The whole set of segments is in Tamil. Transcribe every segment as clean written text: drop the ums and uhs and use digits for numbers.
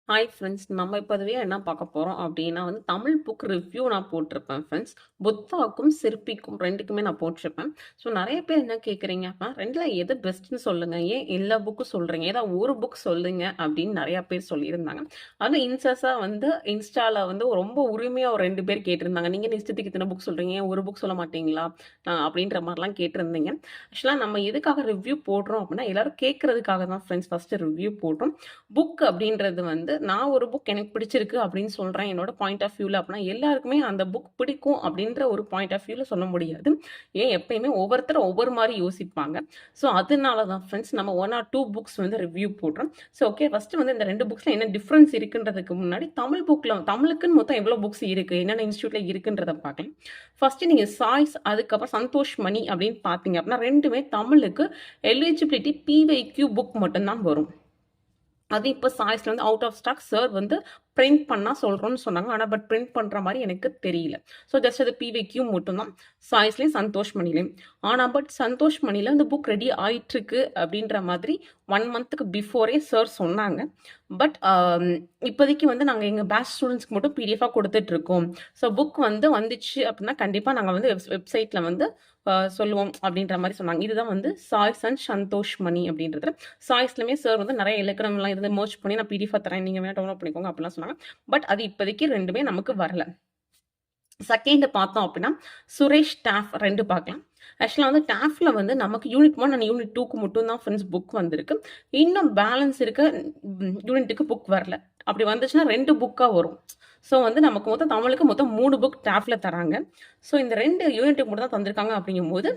Hi friends. நம்ம இப்போதுவே என்ன பார்க்க போறோம் அப்டின்னா தமிழ் புக் ரிவ்யூ நான் போட்டிருப்பேன் ஃப்ரெண்ட்ஸ். புத்தாக்கும், சிற்பிக்கும் 2க்குமே நான் போட்டிருப்பேன். ஸோ நெறைய பேர் என்ன கேட்குறீங்க, 2ல எது பெஸ்ட்டுன்னு சொல்லுங்க. ஏன் எல்லா புக்கும் சொல்றீங்க? ஏதாவது ஒரு புக் சொல்லுங்க அப்டின்னு நெறைய பேர் சொல்லியிருந்தாங்க. அதுவும் இன்ஸ்டால ரொம்ப உரிமையா ஒரு 2 பேர் கேட்டிருந்தாங்க. நீங்க என்ன இஷ்டத்துக்கு இத்தன புக் சொல்றீங்க? ஏன் ஒரு புக் சொல்ல மாட்டீங்களா? அப்டின்ற மாரிலாம் கேட்டிருந்தீங்க. ஆக்சுவலா நம்ம எதுக்காக ரிவ்யூ போடுறோம் அப்டின்னா, எல்லாரும் கேட்கறதுக்காக தான் ஃப்ரெண்ட்ஸ் ஃபர்ஸ்ட்டு ரிவ்யூ போடுறோம். புக் அப்படின்றது நான் ஒரு புக் எனக்கு பிடிச்சிருக்கு அப்படின்னு சொல்றேன். என்னோட பாயிண்ட் ஆஃப் வியூல அப்படின்னா, எல்லாருக்குமே அந்த புக் பிடிக்கும் அப்படின்ற ஒரு பாயிண்ட் ஆஃப் வியூல சொல்ல முடியாது. ஏன் எப்பயுமே ஒவ்வொருத்தரும் ஒவ்வொரு மாரி யோசிப்பாங்க. ஸோ அதனால தான் ஃப்ரெண்ட்ஸ் நம்ம 1 ஆர் 2 புக்ஸ் ரிவ்யூ போடுறோம். ஸோ ஓகே ஃபர்ஸ்ட்டு இந்த 2 புக்ஸ்ல என்ன டிஃபரன்ஸ் இருக்குன்றதுக்கு முன்னாடி தமிழுக்குன்னு மொத்தம் எவ்வளோ புக்ஸ் இருக்கு? என்னென்ன இன்ஸ்டிடியூட்ல இருக்குன்றத பார்க்கலாம். ஃபர்ஸ்ட்டு நீங்க சாய்ஸ் அதுக்கப்புறம் சந்தோஷ் மணி அப்படின்னு பார்த்தீங்க அப்படின்னா 2மே தமிழுக்கு எலிஜிபிலிட்டி பிவைக்யூ புக் மட்டும் தான் வரும். அது இப்ப சாய்ஸ்ல out of stock sir print பண்ணா சொல்றோம்னு சொன்னாங்க. ஆனா பிரிண்ட் பண்ற மாரி எனக்கு தெரியல. ஸோ ஜஸ்ட் அது பிவிக்யூ மட்டும் தான். சாய்ஸ்லயும், சந்தோஷ் மணிலயும். ஆனா சந்தோஷ் மணில அந்த புக் ரெடி ஆயிட்டிருக்கு அப்படின்ற மாதிரி 1 மந்த்துக்கு பிஃபோரே சார் சொன்னாங்க. பட் இப்போதைக்கு நாங்க எங்க பேட்ச் ஸ்டூடண்ட்ஸ்க்கு மட்டும் பிடிஎஃபா குடுத்துட்டு இருக்கோம். ஸோ புக் வந்துச்சு அப்படின்னா கண்டிப்பா நாங்க வெப்சைட்ல சொல்லுவோம் அப்படின்ற மாரி சொன்னாங்க. இதுதான் சாய்ஸ் அண்ட் சந்தோஷ் மணி அப்படின்றது. சாய்ஸ்லயுமே சார் நெறைய இலக்கணம்லாம் மெர்ஜ் பண்ணி நான் பிடிஎஃபா தரேன். நீங்க வேணா டவுன்லோட் பண்ணிக்கோங்க அப்படிலாம் சொன்னாங்க. பட் அது இப்போதைக்கு 2மே நமக்கு வரல. செகண்ட் பார்த்தோம் அப்படின்னா, சுரேஷ் டாஃப் 2 பார்க்கலாம். ஆக்சுவலா டாஃப்ல நமக்கு யூனிட் 1 அண்ட் யூனிட் 2க்கு மட்டும் தான் ஃப்ரெண்ட்ஸ் புக் வந்திருக்கு. இன்னும் பேலன்ஸ் இருக்க யூனிட்டுக்கு புக் வரல. அப்படி வந்துச்சுன்னா 2 புக்கா வரும். ஸோ நமக்கு தமிழுக்கு மொத்தம் 3 புக் டாஃப்ல தராங்க. ஸோ இந்த 2 யூனிட்டுக்கு மட்டும் தான் தந்திருக்காங்க அப்படிங்கும்போது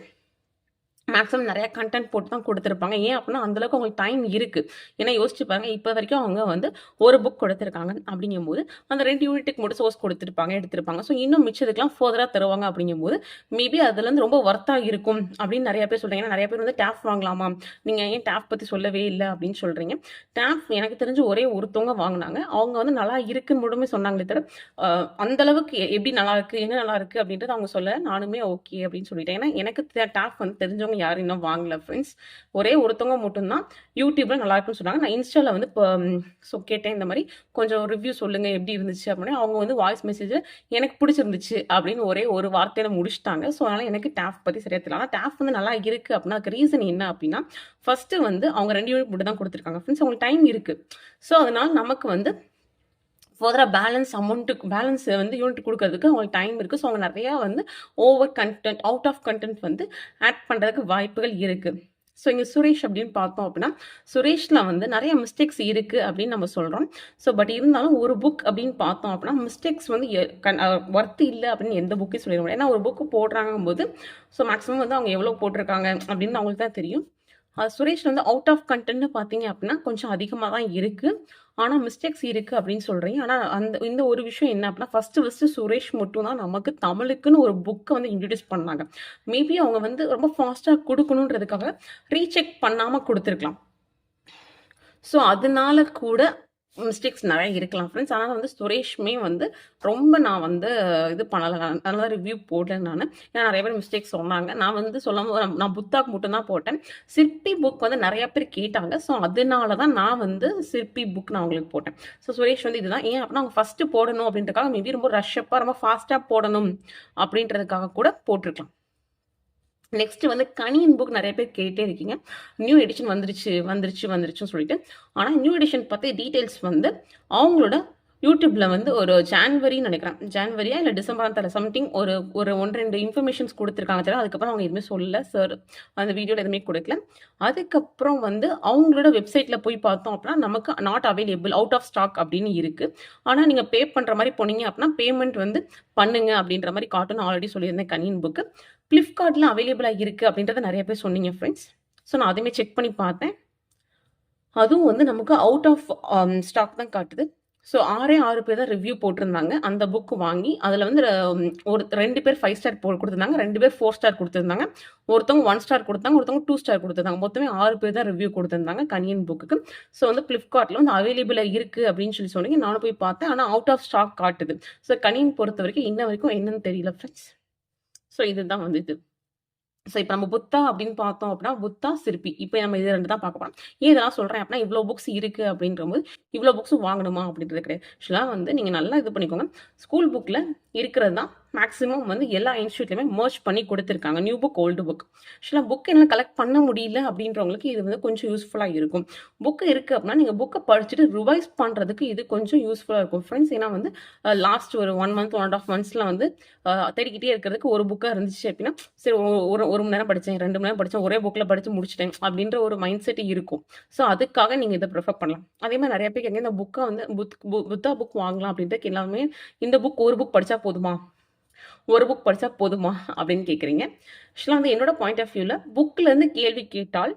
மேக்ஸிமம் நிறைய கண்டென்ட் போட்டு தான் கொடுத்துருப்பாங்க. ஏன் அப்படின்னா அந்தளவுக்கு அவங்களுக்கு டைம் இருக்கு. ஏன்னா யோசிச்சு பாருங்க, இப்போ வரைக்கும் அவங்க ஒரு புக் கொடுத்துருக்காங்க அப்படிங்கும்போது அந்த 2 யூனிட்டுக்கு மட்டும் சோர்ஸ் கொடுத்துருப்பாங்க, எடுத்திருப்பாங்க. ஸோ இன்னும் மிச்சதுக்கெல்லாம் ஃபர்தரா தருவாங்க அப்படிங்கும்போது மேபி அதுலேருந்து ரொம்ப ஒர்த்தா இருக்கும் அப்படின்னு நிறைய பேர் சொல்றீங்க. ஏன்னா நிறைய பேர் டேஃப் வாங்கலாமா, நீங்க ஏன் டேஃப் பத்தி சொல்லவே இல்லை அப்படின்னு சொல்றீங்க. டேஃப் எனக்கு தெரிஞ்சு ஒரே ஒருத்தவங்க வாங்கினாங்க. அவங்க நல்லா இருக்குன்னு மட்டுமே சொன்னாங்களே தவிர அந்த அளவுக்கு எப்படி நல்லா இருக்கு, என்ன நல்லா இருக்கு அப்படின்றது அவங்க சொல்ல, நானுமே ஓகே அப்படின்னு சொல்லிட்டேன். ஏன்னா எனக்கு டேஃப் தெரிஞ்சவங்க யாரும் இன்னும் வாங்கல ஃப்ரெண்ட்ஸ். ஒரே ஒருத்தவங்க மட்டும்தான் யூடியூப்ல நல்லா இருக்குன்னு சொன்னாங்க. நான் இன்ஸ்டால கேட்டேன், இந்த மாதிரி கொஞ்சம் ரிவ்யூ சொல்லுங்க எப்படி இருந்துச்சு அப்படின்னு. அவங்க வாய்ஸ் மெசேஜ் எனக்கு பிடிச்சிருந்துச்சு அப்படின்னு ஒரே ஒரு வார்த்தையில முடிச்சிட்டாங்க. ஸோ அதனால எனக்கு டேஃப் பத்தி சரியா தெரியல. ஆனால் டேஃப் நல்லா இருக்கு அப்படின்னா அதுக்கு ரீசன் என்ன அப்படின்னா, ஃபர்ஸ்ட் அவங்க 2 யூனிட் மட்டும் தான் கொடுத்துருக்காங்க ஃப்ரெண்ட்ஸ். அவங்களுக்கு டைம் இருக்கு. ஸோ அதனால நமக்கு ஃபர்தரா பேலன்ஸ் யூனிட் குடுக்கறதுக்கு அவங்களுக்கு டைம் இருக்கு. ஸோ அவங்க நெறையா over content, out of content add பண்றதுக்கு வாய்ப்புகள் இருக்கு. ஸோ இங்க சுரேஷ் அப்படின்னு பார்த்தோம் அப்படின்னா, சுரேஷ்ல நெறைய மிஸ்டேக்ஸ் இருக்கு அப்படின்னு நம்ம சொல்றோம். ஸோ பட் இருந்தாலும் ஒரு புக் அப்படின்னு பார்த்தோம் அப்படின்னா, மிஸ்டேக்ஸ் ஒர்த் இல்ல அப்படின்னு எந்த புக்கையும் சொல்லிட முடியாது. ஏன்னா ஒரு புக் போடுறாங்கும்போது, ஸோ மேக்ஸிமம் அவங்க எவ்வளோ போட்டிருக்காங்க அப்படின்னு அவங்களுக்கு தான் தெரியும். சுரேஷ் அவுட் ஆஃப் கன்டென்ட்னு பார்த்தீங்க அப்படின்னா, கொஞ்சம் அதிகமா தான் இருக்கு. ஆனா மிஸ்டேக்ஸ் இருக்கு அப்படின்னு சொல்றீங்க. ஆனா இந்த ஒரு விஷயம் என்ன அப்படின்னா, ஃபர்ஸ்ட்டு சுரேஷ் மட்டும் தான் நமக்கு தமிழுக்குன்னு ஒரு புக்க இன்ட்ரோடியூஸ் பண்ணாங்க. மேபி அவங்க ரொம்ப ஃபாஸ்ட்டா குடுக்கணுன்றதுக்காக ரீசெக் பண்ணாம குடுத்துருக்கலாம். ஸோ அதனால கூட மிஸ்டேக்ஸ் நெறைய இருக்கலாம் ஃப்ரெண்ட்ஸ். ஆனா சுரேஷுமே ரொம்ப நான் இது பண்ணல. அதனால ரிவ்யூ போடல நானு. ஏன்னா நெறைய பேர் மிஸ்டேக்ஸ் சொன்னாங்க. நான் சொல்லாம நான் புத்தாக்கு மட்டும் தான் போட்டேன். சிற்பி புக் நெறைய பேர் கேட்டாங்க. ஸோ அதனால தான் நான் சிற்பி புக் நான் உங்களுக்கு போட்டேன். ஸோ சுரேஷ் இதுதான். ஏன் அப்படின்னா அவங்க ஃபர்ஸ்ட்டு போடணும் அப்படின்றதுக்காக மேபி ரொம்ப ரஷ்ஷப்பா ரொம்ப ஃபாஸ்ட்டா போடணும் அப்படின்றதுக்காக கூட போட்டிருக்கலாம். நெக்ஸ்ட் கணியன் புக் நிறைய பேர் கேட்டே இருக்கீங்க. நியூ எடிஷன் வந்துருச்சுன்னு சொல்லிட்டு. ஆனால் நியூ எடிஷன் பற்றி டீட்டெயில்ஸ் அவங்களோட யூடியூப்ல ஒரு ஜான்வரின்னு நினைக்கிறேன். ஜான்வரியா இல்லை டிசம்பரா தெரியல. சம்திங் ஒரு ஒரு 1-2 இன்ஃபர்மேஷன்ஸ் கொடுத்துருக்காங்க தெரியல. அதுக்கப்புறம் அவங்க எதுவுமே சொல்லல சார். அந்த வீடியோவில் எதுவுமே கொடுக்கல. அதுக்கப்புறம் அவங்களோட வெப்சைட்ல போய் பார்த்தோம் அப்படின்னா நமக்கு not available, out of stock அப்படின்னு இருக்கு. ஆனால் நீங்கள் பே பண்ணுற மாதிரி போனீங்க அப்படின்னா பேமெண்ட் பண்ணுங்க அப்படின்ற மாதிரி காட்டணும். ஆல்ரெடி சொல்லியிருந்தேன் கணியன் புக்கு. ஃப்ளிப்கார்ட்ல அவைலபிளாக இருக்குது அப்படின்றத நிறைய பேர் சொன்னீங்க ஃப்ரெண்ட்ஸ். ஸோ நான் அதையுமே செக் பண்ணி பார்த்தேன். அதுவும் நமக்கு அவுட் ஆஃப் ஸ்டாக் தான் காட்டுது. ஸோ 6 பேர் தான் ரிவ்யூ போட்டிருந்தாங்க அந்த புக் வாங்கி. அதில் ஒரு 2 பேர் 5 ஸ்டார் கொடுத்துருந்தாங்க, 2 பேர் 4 ஸ்டார் கொடுத்துருந்தாங்க, ஒருத்தவங்க 1 ஸ்டார் கொடுத்தாங்க, ஒருத்தவங்க 2 ஸ்டார் கொடுத்துருந்தாங்க. மொத்தமே 6 பேர் தான் ரிவ்யூ கொடுத்துருந்தாங்க கணியன் புக்குக்கு. ஸோ ஃப்ளிப்கார்ட்டில் அவைலபிளாக இருக்குது அப்படின்னு சொன்னீங்க. நானும் போய் பார்த்தேன். ஆனால் அவுட் ஆஃப் ஸ்டாக் காட்டுது. ஸோ கணியன் பொறுத்த வரைக்கும் இன்ன வரைக்கும் என்னன்னு தெரியல ஃப்ரெண்ட்ஸ். ஸோ இதுதான் இது. ஸோ இப்போ நம்ம புத்தா அப்படின்னு பார்த்தோம் அப்படின்னா புத்தா சிற்பி இப்போ நம்ம இது ரெண்டு தான் பார்க்க போறோம். ஏன் இதெல்லாம் சொல்றேன் அப்படின்னா இவ்வளோ புக்ஸ் இருக்கு அப்படின்றபோது இவ்வளோ புக்ஸ் வாங்கணுமா அப்படின்றது கிடையாது. ஆக்சுவலாக வந்து நீங்க நல்லா இது பண்ணிக்கோங்க. ஸ்கூல் புக்ல இருக்கிறது தான் மேக்ஸிமம் வந்து எல்லா இன்ஸ்டியூட்லையுமே மர்ஜ் பண்ணி கொடுத்துருக்காங்க. New book old book. ஆக்சுவலாக புக் என்ன கலெக்ட் பண்ண முடியல அப்படின்றவங்களுக்கு இது வந்து கொஞ்சம் யூஸ்ஃபுல்லாக இருக்கும். புக் இருக்கு அப்படின்னா நீங்கள் புக்கை படிச்சுட்டு ரிவைஸ் பண்ணுறதுக்கு இது கொஞ்சம் யூஸ்ஃபுல்லாக இருக்கும் ஃப்ரெண்ட்ஸ். ஏன்னா வந்து லாஸ்ட் ஒரு 1 மந்த் 1.5 மந்த்ஸ்ல வந்து தேடிக்கிட்டே இருக்கிறதுக்கு ஒரு புக்காக இருந்துச்சு அப்படின்னா சரி ஒரு மணி நேரம் படித்தேன் 2 மணி நேரம் படித்தேன் ஒரே புக்கில் படித்து முடிச்சிட்டேன் அப்படின்ற ஒரு மைண்ட் செட் இருக்கும். ஸோ அதுக்காக நீங்கள் இதை ப்ரிஃபர் பண்ணலாம். அதே மாதிரி நிறைய பேர் இந்த புக்கை வந்து புத்தா புக் வாங்கலாம் அப்படின்ட்டு எல்லாமே இந்த புக் ஒரு புக் படித்தா போதுமா ஒரு புக் படித்தா போதுமா அப்படின்னு கேட்குறீங்க. ஆக்சுவலாக வந்து என்னோட பாயிண்ட் ஆஃப் வியூவில் புக்கிலேருந்து கேள்வி கேட்டால்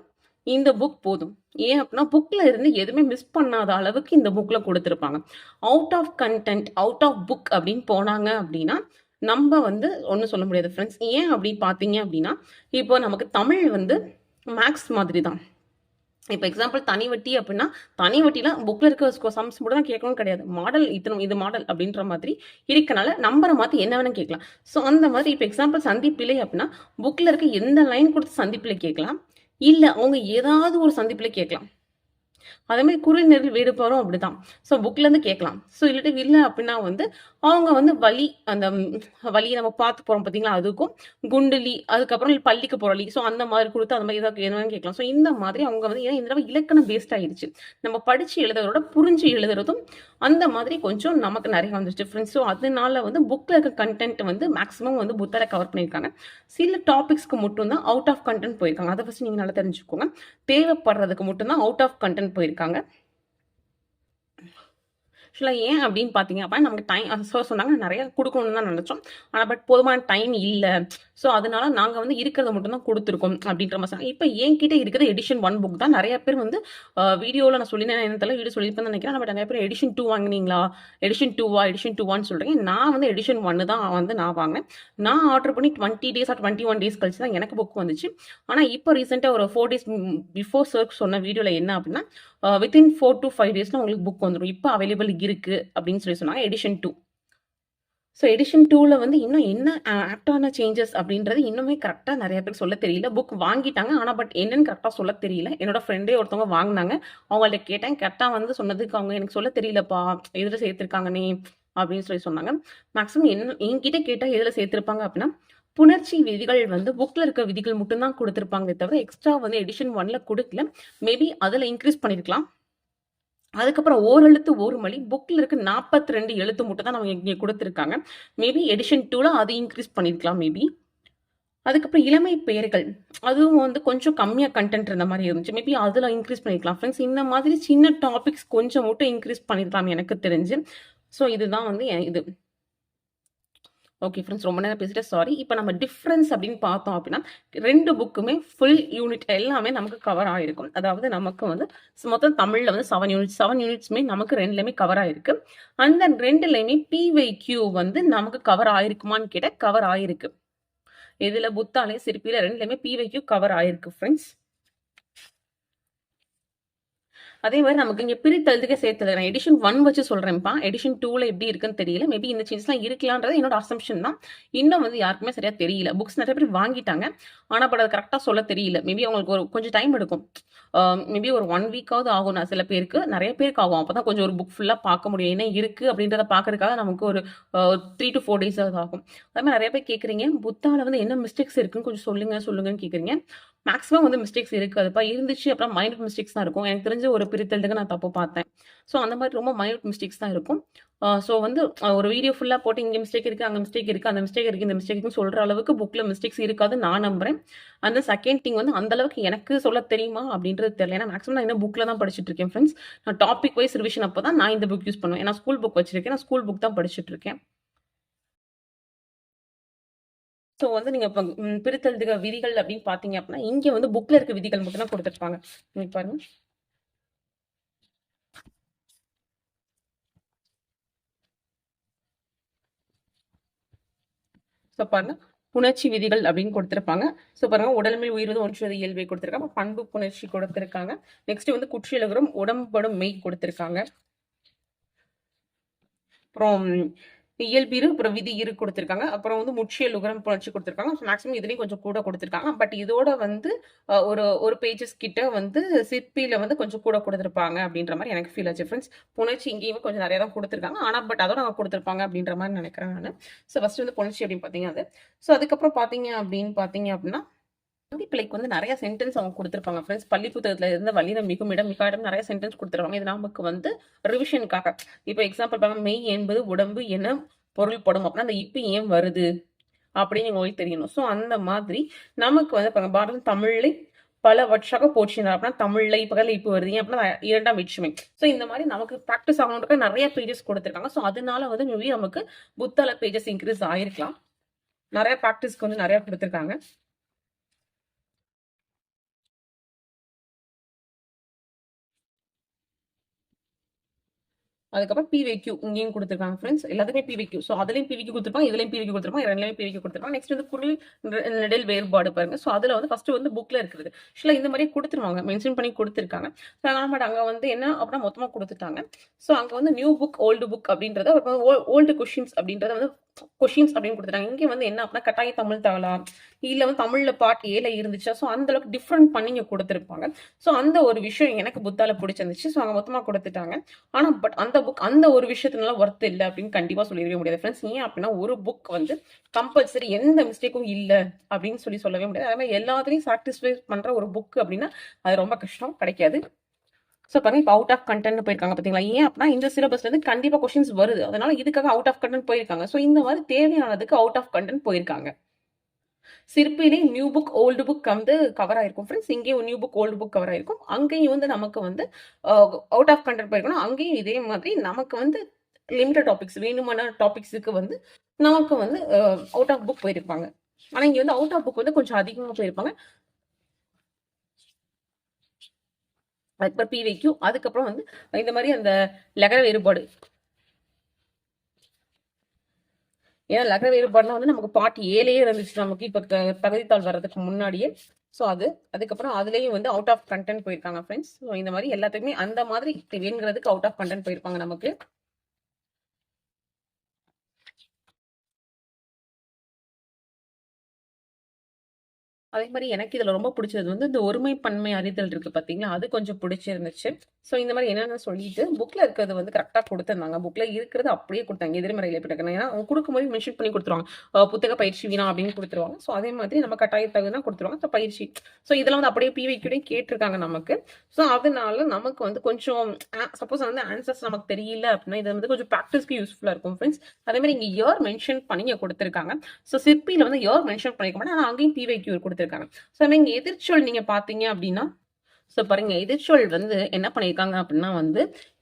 இந்த புக் போதும். ஏன் அப்படின்னா புக்கில் இருந்து எதுவுமே மிஸ் பண்ணாத அளவுக்கு இந்த புக்கில் கொடுத்துருப்பாங்க. Out of content out of book அப்படின்னு போனாங்க அப்படின்னா நம்ம வந்து ஒன்றும் சொல்ல முடியாது ஃப்ரெண்ட்ஸ். ஏன் அப்படின்னு பார்த்தீங்க அப்படின்னா இப்போ நமக்கு தமிழ் வந்து மேக்ஸ் மாதிரி தான். இப்போ எக்ஸாம்பிள் தனி வட்டி அப்படின்னா தனி வட்டிலாம் புக்கில் இருக்க சம்ஸ் மட்டும் தான் கேட்கணும் கிடையாது. மாடல் இது மாடல் அப்படின்ற மாதிரி இருக்கனால நம்பரை மாற்றி என்ன வேணும் கேட்கலாம். ஸோ அந்த மாதிரி இப்போ எக்ஸாம்பிள் சந்திப்பிலை அப்படின்னா புக்கில் இருக்க எந்த லைன் கொடுத்து சந்திப்பிலை கேட்கலாம், இல்லை அவங்க ஏதாவது ஒரு சந்திப்பிலை கேட்கலாம். அதே மாதிரி குரல் நெறில் வேறுபாடும் அப்படிதான். ஸோ புக்லேருந்து கேட்கலாம். ஸோ இல்லாட்டி இல்லை அப்படின்னா வந்து அவங்க வந்து வழி அந்த வழியை நம்ம பார்த்து போகிறோம் பார்த்தீங்களா, அதுக்கும் குண்டலி அதுக்கப்புறம் பள்ளிக்கு போகிற வழி. ஸோ அந்த மாதிரி கொடுத்து அந்த மாதிரி ஏதாவது என்னன்னு கேட்கலாம். ஸோ இந்த மாதிரி அவங்க வந்து ஏன்னா இந்த தடவை இலக்கணம் பேஸ்ட் ஆயிடுச்சு. நம்ம படித்து எழுதுறதோட புரிஞ்சு எழுதுறதும் அந்த மாதிரி கொஞ்சம் நமக்கு நிறைய வந்துச்சு ஃப்ரெண்ட்ஸ். ஸோ அதனால வந்து புக்கில் இருக்க கண்டென்ட் வந்து மேக்ஸிமம் வந்து புத்தரை கவர் பண்ணியிருக்காங்க. சில டாபிக்ஸ்க்கு மட்டும்தான் அவுட் ஆஃப் கண்டென்ட் போயிருக்காங்க. அதை ஃபஸ்ட் நீங்கள் நல்லா தெரிஞ்சுக்கோங்க. தேவைப்படுறதுக்கு மட்டும்தான் அவுட் ஆஃப் கண்டென்ட் போயிருக்காங்க. ஆக்சுவலாக ஏன் அப்படின்னு பார்த்தீங்க அப்படின்னா நமக்கு டைம் சொன்னாங்க நிறைய கொடுக்கணும்னு தான் நினச்சோம். ஆனால் பட் போதுமான டைம் இல்லை. ஸோ அதனால நாங்கள் வந்து இருக்கிறத மட்டும் தான் கொடுத்துருக்கோம் அப்படின்ற மாதிரி சொன்னாங்க. இப்போ என்கிட்ட இருக்கிறது எடிஷன் 1 புக் தான். நிறைய பேர் வந்து வீடியோவில் நான் சொல்லினேன் என்ன தெரியல வீடியோ சொல்லியிருப்பேன்னு நினைக்கிறேன். பட் நிறைய பேர் எடிஷன் 2 வாங்கினீங்களா, எடிஷன் 2வா, எடிஷன் 2வான்னு சொல்கிறீங்க. நான் வந்து எடிஷன் 1 தான் வந்து நான் வாங்கினேன். நான் ஆர்டர் பண்ணி 20 days ஆர் 21 days கழிச்சு தான் எனக்கு புக் வந்துச்சு. ஆனால் இப்போ ரீசெண்டாக ஒரு 4 days பிஃபோர் சர்ச் சொன்ன வீடியோவில் என்ன அப்படின்னா வித்தின் 4 to 5 daysல உங்களுக்கு புக் வந்துடும். இப்போ அவைலபிள் இருக்கு அப்படின்னு சொல்லி சொன்னாங்க எடிஷன் 2. ஸோ எடிஷன் 2ல வந்து இன்னும் என்ன ஆப்டான சேஞ்சஸ் அப்படின்றது இன்னுமே கரெக்டாக நிறைய பேருக்கு சொல்ல தெரியல. புக் வாங்கிட்டாங்க ஆனால் பட் என்னன்னு கரெக்டாக சொல்ல தெரியல. என்னோட ஃப்ரெண்டே ஒருத்தவங்க வாங்கினாங்க. அவங்கள்ட்ட கேட்டேன். கரெக்டாக வந்து சொன்னதுக்கு அவங்க எனக்கு சொல்ல தெரியலப்பா எதில் சேர்த்துருக்காங்கன்னே அப்படின்னு சொல்லி சொன்னாங்க. மேக்ஸிமம் என்கிட்ட கேட்டால் எதில் சேர்த்துருப்பாங்க அப்படின்னா புணர்ச்சி விதிகள் வந்து புக்கில் இருக்க விதிகள் மட்டும்தான் கொடுத்துருப்பாங்களே தவிர எக்ஸ்ட்ரா வந்து எடிஷன் 1ல கொடுக்கல. மேபி அதில் இன்க்ரீஸ் பண்ணியிருக்கலாம். அதுக்கப்புறம் ஓரெழுத்து ஒரு மொழி புக்கில் இருக்க 42 எழுத்து மட்டும் தான் நம்ம இங்கே கொடுத்துருக்காங்க. மேபி எடிஷன் 2ல அது இன்க்ரீஸ் பண்ணியிருக்கலாம் மேபி. அதுக்கப்புறம் இளமை பெயர்கள் அதுவும் வந்து கொஞ்சம் கம்மியாக கண்டென்ட் இருந்த மாதிரி இருந்துச்சு. மேபி அதில் இன்க்ரீஸ் பண்ணியிருக்கலாம் ஃப்ரெண்ட்ஸ். இந்த மாதிரி சின்ன டாபிக்ஸ் கொஞ்சம் மட்டும் இன்க்ரீஸ் பண்ணியிருக்கலாம் எனக்கு தெரிஞ்சு. ஸோ இதுதான் வந்து இது. ஓகே ஃப்ரெண்ட்ஸ், ரொம்ப நேரம் பேசிட்டு சாரி. இப்போ நம்ம டிஃப்ரென்ஸ் அப்படின்னு பார்த்தோம் அப்படின்னா 2 புக்குமே ஃபுல் யூனிட் எல்லாமே நமக்கு கவர் ஆகிருக்கும். அதாவது நமக்கு வந்து மொத்தம் தமிழில் வந்து 7 யூனிட்ஸுமே நமக்கு 2லையுமே கவர் ஆகிருக்கு. அந்த 2லையுமே PYQ வந்து நமக்கு கவர் ஆகிருக்குமான்னு கேட்டால் கவர் ஆகிருக்கு. இதில் புத்தாலே சிற்பியில் 2லையுமே PYQ கவர் ஆகிருக்கு ஃப்ரெண்ட்ஸ். அதே மாதிரி நமக்கு இங்கே பிரித்தெழுதுக்க சேர்த்து நான் எடிஷன் 1 வச்சு சொல்கிறேன்ப்பா. எடிஷன் 2ல எப்படி இருக்குன்னு தெரியல. மேபி இந்த சேஞ்சஸ்லாம் இருக்கலான்றது என்னோட அசம்ஷன் தான். இன்னும் வந்து யாருக்குமே சரியாக தெரியல. புக்ஸ் நிறைய பேர் வாங்கிட்டாங்க. ஆனால் பட் அது கரெக்டாக சொல்ல தெரியல. மேபி அவங்களுக்கு ஒரு கொஞ்சம் டைம் எடுக்கும். மேபி ஒரு 1 வீக்காவது ஆகும். நான் சில பேருக்கு நிறைய பேருக்கு ஆகும். அப்போ தான் கொஞ்சம் ஒரு புக் ஃபுல்லாக பார்க்க முடியும். என்ன இருக்குது அப்படின்றத பார்க்கறதுக்காக நமக்கு ஒரு 3 to 4 days ஆகும். அதே மாதிரி நிறைய பேர் கேட்குறீங்க புத்தாவில் வந்து என்ன மிஸ்டேக்ஸ் இருக்குன்னு கொஞ்சம் சொல்லுங்கன்னு கேட்குறீங்க. மேக்ஸிமம் வந்து மிஸ்டேக்ஸ் இருக்காதுப்பா. இருந்துச்சு அப்புறம் மைனூட் மிஸ்டேக்ஸ் தான் இருக்கும். எனக்கு தெரிஞ்ச ஒரு பிரித்தெழுதுக்கு நான் தப்பு பார்த்தேன். ஸோ அந்த மாதிரி ரொம்ப மைனூட் மிஸ்டேக்ஸ் தான் இருக்கும். ஸோ வந்து ஒரு வீடியோ ஃபுல்லாக போட்டு இங்கே மிஸ்டேக் இருக்குது, அங்கே மிஸ்டேக் இருக்குது, அந்த மிஸ்டேக் இருக்குது, இந்த மிஸ்டேக் இருக்குன்னு சொல்கிற அளவுக்கு புக்கில் மிஸ்டேக்ஸ் இருக்காது நான் நம்புறேன். அந்த செகண்ட் திங் வந்து அந்த அளவுக்கு எனக்கு சொல்ல தெரியுமா அப்படின்றது தெரியல. ஏன்னா மேக்ஸிமம் நான் இந்த புக்கில் தான் படிச்சுட்டு இருக்கேன் ஃப்ரெண்ட்ஸ். நான் டாபிக் வைஸ் ரிவிஷன் அப்போ தான் நான் இந்த புக் யூஸ் பண்ணுவேன். ஏன்னா ஸ்கூல் புக் வச்சிருக்கேன். நான் ஸ்கூல் புக் தான் படிச்சுட்டு இருக்கேன். ஸோ வந்து நீங்கள் இப்போ பிரித்தெழுதுக விதிகள் அப்படின்னு பார்த்தீங்க அப்படின்னா இங்கே வந்து புக்கில் இருக்க விதிகள் மட்டும் தான் கொடுத்துருப்பாங்க. நீங்கள் பாருங்க. ஸோ பாருங்க புணர்ச்சி விதிகள் அப்படின்னு கொடுத்துருப்பாங்க. ஸோ பாருங்க உடல்மை உயிர்வது ஒன்றுவது இயல்பை கொடுத்துருக்காங்க. பண்பு புணர்ச்சி கொடுத்துருக்காங்க. நெக்ஸ்ட் வந்து குற்றியலுகரம் உடம்படும் மெய் கொடுத்துருக்காங்க. அப்புறம் இயல்பிரு அப்புறம் விதி இரு கொடுத்துருக்காங்க. அப்புறம் வந்து முற்றியல் உகரம் புணர்ச்சி கொடுத்துருக்காங்க. மேக்ஸிமம் இதுலயும் கொஞ்சம் கூட கொடுத்துருக்காங்க. பட் இதோட வந்து ஒரு ஒரு பேஜஸ் கிட்ட வந்து சிற்பியில வந்து கொஞ்சம் கூட கொடுத்துருப்பாங்க அப்படின்ற மாதிரி எனக்கு ஃபீல் ஆச்சு ஃப்ரெண்ட்ஸ். புணர்ச்சி இங்கேயுமே கொஞ்சம் நிறைய தான் கொடுத்துருக்காங்க. ஆனால் பட் அதோட அவங்க கொடுத்துருப்பாங்க அப்படின்ற மாதிரி நினைக்கிறேன் நான். ஸோ ஃபர்ஸ்ட் வந்து புணர்ச்சி அப்படின்னு பார்த்தீங்க அது. ஸோ அதுக்கப்புறம் பார்த்தீங்க அப்படின்னா பிள்ளைக்கு வந்து நிறைய சென்டென்ஸ் அவங்க கொடுத்துருப்பாங்க ஃப்ரெண்ட்ஸ். பள்ளி புத்தகத்துல இருந்த வல்லினம் மிகும் இடம் மிக இடம் நிறைய சென்டென்ஸ் கொடுத்துருவாங்க. இது நமக்கு வந்து ரிவிஷனுக்காக. இப்போ எக்ஸாம்பிள் பாருங்க, மெய் என்பது உடம்பு என பொருள்படும் அப்படின்னா அந்த இப்ப ஏன் வருது அப்படின்னு உங்களுக்கு தெரியணும். ஸோ அந்த மாதிரி நமக்கு வந்து பாருங்க, பாரதம் தமிழை பல வருஷாக போற்றினார் அப்படின்னா தமிழ்ல பகல இப்போ வருது ஏன் அப்படின்னா இரண்டாம் வேற்றுமை. ஸோ இந்த மாதிரி நமக்கு ப்ராக்டிஸ் ஆகணுன்றதுக்கு நிறைய பேஜஸ் கொடுத்துருக்காங்க. ஸோ அதனால வந்து மேபி நமக்கு புத்தால பேஜஸ் இன்க்ரீஸ் ஆயிருக்கலாம். நிறைய ப்ராக்டிஸ்க்கு வந்து நிறைய கொடுத்துருக்காங்க. அதுக்கப்புறம் பிவிக்யூ இங்கேயும் கொடுத்துருக்காங்க ஃப்ரெண்ட்ஸ். எல்லாத்துக்குமே பிவிக்யூ. ஸோ அதுலேயும் பிவிக்யூ கொடுத்துருப்பாங்க, இதுலேயும் பிவிக்யூ கொடுத்துருப்பாங்க, ரெண்டுலேயும் பிவிக்யூ கொடுத்துருப்பாங்க. நெக்ஸ்ட் வந்து குரல் நெடில் வேறுபாடு பாருங்க. ஸோ அதில் வந்து ஃபர்ஸ்ட் வந்து புக்ல இருக்கிறது ஆக்சுவலாக இந்த மாதிரியே கொடுத்துருவாங்க, மென்ஷன் பண்ணி கொடுத்துருக்காங்க. பட் அங்கே வந்து என்ன அப்படின்னா மொத்தமாக கொடுத்துட்டாங்க. ஸோ அங்கே வந்து நியூ புக் ஓல்டு புக் அப்படின்றத ஓல்டு கொஷின்ஸ் அப்படின்றத வந்து கொஷின்ஸ் அப்படின்னு கொடுத்துட்டாங்க. இங்கே வந்து என்ன அப்படின்னா கட்டாய தமிழ் தவளா இல்லை வந்து தமிழ்ல பாட்டு ஏல இருந்துச்சா. ஸோ அந்த அளவுக்கு டிஃப்ரெண்ட் பண்ணி இங்கே கொடுத்துருப்பாங்க. ஸோ அந்த ஒரு விஷயம் எனக்கு புத்தால பிடிச்சிருந்துச்சு. ஸோ அங்கே மொத்தமாக கொடுத்துட்டாங்க. ஆனால் பட் அந்த புக் அந்த ஒரு விஷயத்தினால ஒர்த் இல்லை அப்படின்னு கண்டிப்பாக சொல்லிடவே முடியாது ஃப்ரெண்ட்ஸ். ஏன் அப்படின்னா ஒரு புக் வந்து கம்பல்சரி எந்த மிஸ்டேக்கும் இல்லை அப்படின்னு சொல்லவே முடியாது. அதே மாதிரி எல்லாத்துலேயும் சாட்டிஸ்ஃபை பண்ணுற ஒரு புக் அப்படின்னா அது ரொம்ப கஷ்டம், கிடைக்காது. ஸோ பாருங்க, இப்போ அவுட் ஆஃப் கண்டென்ட் போயிருக்காங்க பார்த்தீங்களா. ஏன் அப்படின்னா இந்த சிலபஸ்ல இருந்து கண்டிப்பாக கொஸ்டின்ஸ் வருது, அதனால இதுக்காக அவுட் ஆஃப் கண்டென்ட் போயிருக்காங்க. ஸோ இந்த மாதிரி தேவையானதுக்கு அவுட் ஆஃப் கண்டென்ட் போயிருக்காங்க. சிற்பிலே நியூ புக் ஓல்டு புக் வந்து கவர் ஆயிருக்கும் ஃப்ரெண்ட்ஸ். இங்கேயும் new book old book cover ஆயிருக்கும். அங்கேயும் வந்து நமக்கு வந்து அவுட் ஆஃப் கண்டென்ட் போயிருக்கணும். அங்கேயும் இதே மாதிரி நமக்கு வந்து லிமிட்டட் டாபிக்ஸ் வேணுமான டாபிக்ஸுக்கு வந்து நமக்கு வந்து அவுட் ஆஃப் புக் போயிருப்பாங்க. ஆனா இங்க வந்து அவுட் ஆஃப் புக் வந்து கொஞ்சம் அதிகமாக போயிருப்பாங்க. அதுக்கப்புறம் பிவிக்யூ, அதுக்கப்புறம் வந்து இந்த மாதிரி அந்த லகர வேறுபாடு. ஏன்னா லகர வேறுபாடுலாம் வந்து நமக்கு பாட்டு ஏழையே இருந்துச்சு நமக்கு இப்போ தகுதித்தாள் வர்றதுக்கு முன்னாடியே. ஸோ அதுக்கப்புறம் அதுலேயும் வந்து அவுட் ஆஃப் கண்டென்ட் போயிருக்காங்க ஃப்ரெண்ட்ஸ். ஸோ இந்த மாதிரி எல்லாத்துக்குமே அந்த மாதிரி வேணுங்கிறதுக்கு அவுட் ஆஃப் கண்டென்ட் போயிருப்பாங்க நமக்கு. அதே மாதிரி எனக்கு இதுல ரொம்ப பிடிச்சது வந்து இந்த ஒருமை பன்மை அறிதல் இருக்கு பாத்தீங்களா, அது கொஞ்சம் பிடிச்சிருந்துச்சு. ஸோ இந்த மாதிரி என்னென்ன சொல்லிட்டு புக்ல இருக்கிறது வந்து கரெக்டாக கொடுத்துருந்தாங்க. புக்ல இருக்கிறது அப்படியே கொடுத்தாங்க, எதிர்மறையில் போட்டாங்க. ஏன்னா அவங்க கொடுக்கும்போது மென்ஷன் பண்ணி கொடுத்துருவாங்க, புத்தக பயிற்சி வீணா அப்படின்னு கொடுத்துருவாங்க. ஸோ அதே மாதிரி நம்ம கட்டாய தகுதினா கொடுத்துருவாங்க. ஸோ பயிற்சி, ஸோ இதெல்லாம் வந்து அப்படியே பிவைக்யூடையும் கேட்டிருக்காங்க நமக்கு. ஸோ அதனால நமக்கு வந்து கொஞ்சம் சப்போஸ் வந்து ஆன்சர்ஸ் நமக்கு தெரியல அப்படின்னா இது வந்து கொஞ்சம் ப்ராக்டிஸ்க்கு யூஸ்ஃபுல்லா இருக்கும் ஃப்ரெண்ட்ஸ். அதே மாதிரி இங்க இயர் மென்ஷன் பண்ணி கொடுத்துருக்காங்க. ஸோ சிற்பியில வந்து இயர் மென்ஷன் பண்ணிக்க மாட்டேன், ஆனால் அங்கேயும் பிவைக்யூ கொடுத்துருக்காங்க. ஸோ இங்க எதிர்ச்சொல் நீங்க பாத்தீங்க அப்படின்னா, ஸோ பாருங்க எதிர்ச்சொல் வந்து என்ன பண்ணியிருக்காங்க அப்படின்னா வந்து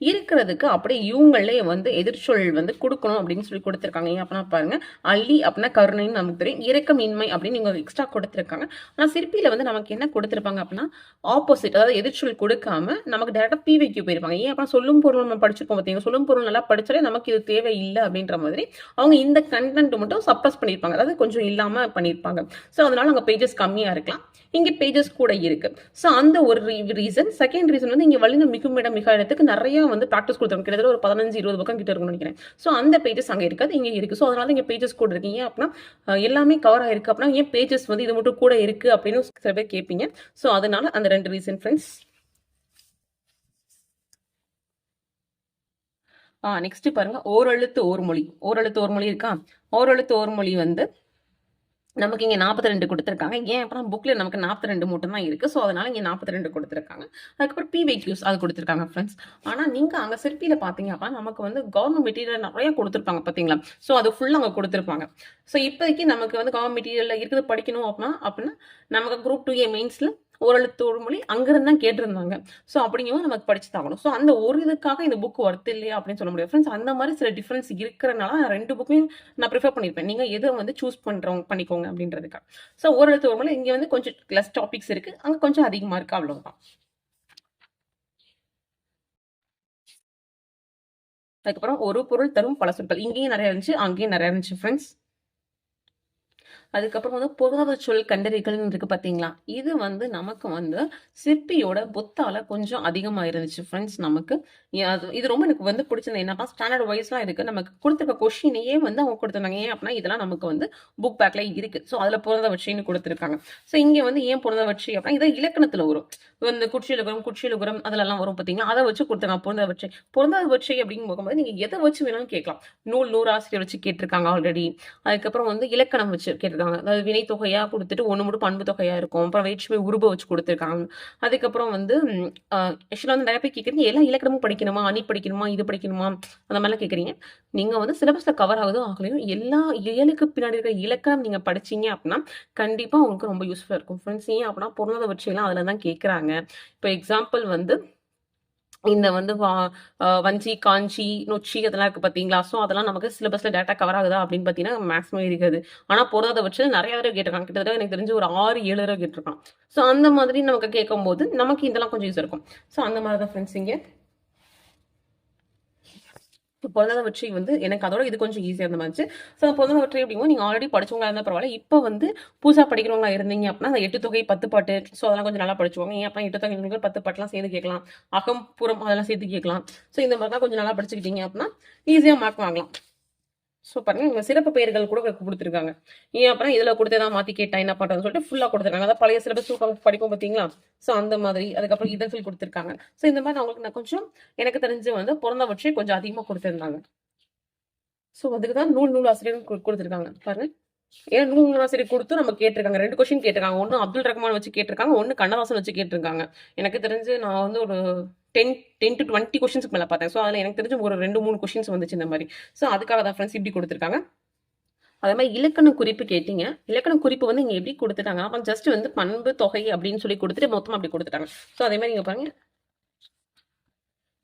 இருக்கிறதுக்கு அப்படியே இவங்களே வந்து எதிர்ச்சொல் வந்து கொடுக்கணும் அப்படின்னு சொல்லி கொடுத்துருக்காங்க. ஏன் அப்படின்னா பாருங்க, அள்ளி அப்படின்னா கருணைன்னு நமக்கு தெரியும், இரக்கமின்மை அப்படின்னு நீங்க எக்ஸ்ட்ரா கொடுத்துருக்காங்க. ஆனால் சிற்பியில வந்து நமக்கு என்ன கொடுத்துருப்பாங்க அப்படின்னா ஆப்போசிட், அதாவது எதிர்ச்சொல் கொடுக்காம நமக்கு டேரக்டா பிவைக்கு போயிருப்பாங்க. ஏன் அப்படின்னா சொல்லும் பொருள் நம்ம படிச்சிருப்போம் பார்த்தீங்க, சொல்லும் பொருள் நல்லா படிச்சாலே நமக்கு இது தேவையில்லை அப்படின்ற மாதிரி அவங்க இந்த கண்டென்ட் மட்டும் சப்ரஸ் பண்ணியிருப்பாங்க, அதாவது கொஞ்சம் இல்லாம பண்ணியிருப்பாங்க. ஸோ அதனால அங்கே பேஜஸ் கம்மியா இருக்கலாம், இங்க பேஜஸ் கூட இருக்கு. ஸோ அந்த ஒரு ரீசன். செகண்ட் ரீசன் வந்து இங்க வல்லினம் மிகும் இடம் மிக இடத்துக்கு நிறைய வந்து ப்ராக்டிஸ் கொடுத்துருக்கோம், கிட்டத்தட்ட ஒரு 15-20 பக்கம் கிட்ட இருக்கும்னு நினைக்கிறேன். ஸோ அந்த பேஜஸ் அங்கே இருக்காது, இங்கே இருக்கு. ஸோ அதனால இங்கே பேஜஸ் கூட இருக்கு. ஏன் அப்படின்னா எல்லாமே கவர் ஆயிருக்கு அப்படின்னா ஏன் பேஜஸ் வந்து இது மட்டும் கூட இருக்கு அப்படின்னு சில பேர் கேட்பீங்க. ஸோ அதனால அந்த 2 ரீசன் ஃப்ரெண்ட்ஸ். நெக்ஸ்ட் பாருங்க, ஓரெழுத்து ஓர்மொழி. ஓரெழுத்து ஓர்மொழி இருக்கா. ஓரெழுத்து ஓர்மொழி வந்து நமக்கு இங்கே 42 கொடுத்துருக்காங்க. ஏன் அப்புறம் புக்ல நமக்கு 42 மட்டும் தான் இருக்கு. ஸோ அதனால இங்கே 42 கொடுத்துருக்காங்க. அதுக்கப்புறம் பிவைக்யூஸ் அது கொடுத்துருக்காங்க ஃப்ரெண்ட்ஸ். ஆனால் நீங்கள் அங்கே சிற்பியில் பார்த்தீங்க அப்படின்னா நமக்கு வந்து கவர்மெண்ட் மெட்டீரியல் நிறைய கொடுத்துருப்பாங்க பார்த்தீங்களா. ஸோ அது ஃபுல்லாக அங்கே கொடுத்துருப்பாங்க. ஸோ இப்போதைக்கு நமக்கு வந்து கவர்மெண்ட் மெட்டீரியலில் இருக்குது படிக்கணும் அப்படின்னா நமக்கு குரூப் 2A மெயின்ஸில் ஓரெழுத்து ஓர்மொழி அங்கிருந்து தான் கேட்டிருந்தாங்க. ஸோ அப்படிங்கவும் நமக்கு படிச்சு தாகணும். ஸோ அந்த ஒரு இதுக்காக இந்த புக் ஒர்த் இல்லையா அப்படின்னு சொல்ல முடியாது ஃப்ரெண்ட்ஸ். அந்த மாதிரி சில டிஃபரன்ஸ் இருக்கிறனால நான் 2 புக்கையும் நான் ப்ரிஃபர் பண்ணியிருப்பேன். நீங்கள் எதை வந்து சூஸ் பண்ணிக்கோங்க அப்படின்றதுக்காக. ஸோ ஓரெழுத்து ஓர்மொழி இங்கே வந்து கொஞ்சம் லெஸ் டாபிக்ஸ் இருக்கு, அங்கே கொஞ்சம் அதிகமாக இருக்கு, அவ்வளவுதான். அதுக்கப்புறம் ஒரு பொருள் தரும் பல சொற்கள், இங்கேயும் நிறைய இருந்துச்சு, அங்கேயும் நிறைய இருந்துச்சு ஃப்ரெண்ட்ஸ். அதுக்கப்புறம் வந்து பொருளாதார சொல் கண்டறிதல்னு இருக்கு பார்த்தீங்களா? இது வந்து நமக்கு வந்து சிற்பியோட புத்தால கொஞ்சம் அதிகமா இருந்துச்சு ஃப்ரெண்ட்ஸ் நமக்கு. இது ரொம்ப எனக்கு வந்து பிடிச்சது என்னன்னா, ஸ்டாண்டர்ட் வைஸ்லாம் இருக்கு. நமக்கு குடுத்துருக்க கொஸ்டினையே வந்து அவங்க குடுத்துருந்தாங்க. ஏன் அப்டின்னா, இதெல்லாம் நமக்கு வந்து புக் பேக்ல இருக்கு. ஸோ, அதுல பொருந்தவற்றைன்னு குடுத்துருக்காங்க. ஸோ, இங்க வந்து ஏன் பொருந்தவற்றை அப்டின்னா, இது இலக்கணத்துல வரும். இந்த குற்றியலுகரம், குற்றியலுகரம் அதுலலாம் வரும் பார்த்தீங்களா? அத வச்சு குடுத்துருக்காங்க பொருந்தவற்றை. பொருந்தாதவற்றை அப்டின்னு போகும்போது, நீங்க எத வச்சு வேணாலும் கேட்கலாம். நூறாசிரியர் வச்சு கேட்டுருக்காங்க ஆல்ரெடி. அதுக்கப்புறம் வந்து இலக்கணம் வச்சு கேட்டிருக்காங்க. அதாவது வினை தொகையா குடுத்துட்டு 1 மட்டும் பண்பு தொகையா இருக்கும். அப்புறம் வேற்றுமை உருப வச்சு குடுத்துருக்காங்க. அதுக்கப்புறம் வந்து ஆக்சுவலா வந்து நெறைய பேர் கேட்குறீங்க, எல்லா இலக்கணமும் படிக்கணுமா? அணி படிக்கணுமா? இது படிக்கணுமா? அந்த மாரிலாம் கேட்குறீங்க. நீங்க வந்து சிலபஸ்ல கவர் ஆகுதோ ஆகலையோ, எல்லா இயலுக்கு பின்னாடி இருக்கிற இலக்கணம் நீங்க படிச்சீங்க அப்டின்னா, கண்டிப்பா உங்களுக்கு ரொம்ப யூஸ்ஃபுல்லா இருக்கும் ஃப்ரெண்ட்ஸ். ஏன் அப்டின்னா, பொருந்தாத வச்செல்லாம் அதுல தான் கேட்குறாங்க. இப்ப எக்ஸாம்பிள் வந்து இந்த வந்து வஞ்சி, காஞ்சி, நொச்சி அதெல்லாம் இருக்கு பார்த்தீங்களா? ஸோ, அதெல்லாம் நமக்கு சிலபஸ்ல டைரக்ட்டா கவர் ஆகுதா அப்படின்னு பார்த்தீங்கன்னா, மேக்ஸிமம் இருக்காது. ஆனா பொருந்தாத பட்சத்துல நெறைய தடவ கேட்டுருக்காங்க. கிட்டத்தட்ட எனக்கு தெரிஞ்சு ஒரு 6, 7 தடவ கேட்டுருக்கான். ஸோ, அந்த மாதிரி நமக்கு கேட்கும்போது, நமக்கு இதெல்லாம் கொஞ்சம் யூஸா இருக்கும். ஸோ, அந்த மாரி தான் ஃப்ரெண்ட்ஸ் இங்க. பொருந்தாதவற்றை வந்து எனக்கு அதோட இது கொஞ்சம் ஈஸியா இருந்த மாரி இருந்துச்சு. ஸோ, பொருந்தாதவற்றை அப்படிங்கும்போது நீங்க ஆல்ரெடி படிச்சவங்களா இருந்தா பரவால்ல. இப்ப வந்து புதுசா படிக்கிறவங்களா இருந்தீங்க அப்படின்னா, அந்த 8 தொகை, 10 பாட்டு ஸோ அதெல்லாம் கொஞ்சம் நல்லா படிச்சுக்கோங்க. ஏன் அப்படின்னா 8 தொகை, 10 பாட்டுலாம் சேர்ந்து கேட்கலாம். அகம், புறம் அதெல்லாம் சேர்த்து கேட்கலாம். ஸோ இந்த மாரிலாம் கொஞ்சம் நல்லா படிச்சுக்கிட்டீங்க அப்படின்னா, ஈஸியா மார்க் வாங்கலாம். ஸோ பாருங்க, இவங்க சிறப்பு பெயர்கள் கூட குடுத்துருக்காங்க. ஏன் அப்படின்னா, இதுல குடுத்ததா மாத்தி கேட்டா என்ன பண்றதுன்னு சொல்லிட்டு ஃபுல்லா குடுத்துருக்காங்க. அதாவது பழைய சிலபஸ் படிப்போம் பார்த்தீங்களா? ஸோ அந்த மாதிரி. அதுக்கப்புறம் இதழ்கள் குடுத்துருக்காங்க. ஸோ இந்த மாரி நான் கொஞ்சம் எனக்கு தெரிஞ்சு வந்து பொருந்தவற்றை கொஞ்சம் அதிகமா குடுத்திருந்தாங்க. ஸோ அதுக்கு தான் நூலாசிரியர்ன்னு குடுத்துருக்காங்க. பாருங்க. ஏன் நூலாசிரியர் குடுத்தும் நம்ம கேட்டுருக்காங்க. 2 கொஸ்டின் கேட்டுருக்காங்க. ஒண்ணு அப்துல் ரஹ்மான் வச்சு கேட்டுருக்காங்க. ஒண்ணு கண்ணதாசன் வச்சு கேட்டுருக்காங்க. எனக்கு தெரிஞ்சு நான் வந்து ஒரு 10 டூ 20 கொஸ்டின்ஸ்க்கு மேல பார்த்தேன். ஸோ அதுல எனக்கு தெரிஞ்சு ஒரு 2, 3 கொஸ்டின்ஸ் வந்துச்சு இந்த மாரி. ஸோ அதுக்காக தான் ஃப்ரெண்ட்ஸ் இப்படி குடுத்துருக்காங்க. அதே மாரி இலக்கண குறிப்பு கேட்டீங்க. இலக்கண குறிப்பு வந்து இங்க எப்படி குடுத்துட்டாங்க, அப்ப ஜஸ்ட் வந்து பண்பு, தொகை அப்படின்னு சொல்லி குடுத்துட்டு மொத்தமா அப்படி குடுத்துட்டாங்க. ஸோ அதே மாரி இங்க பாருங்க.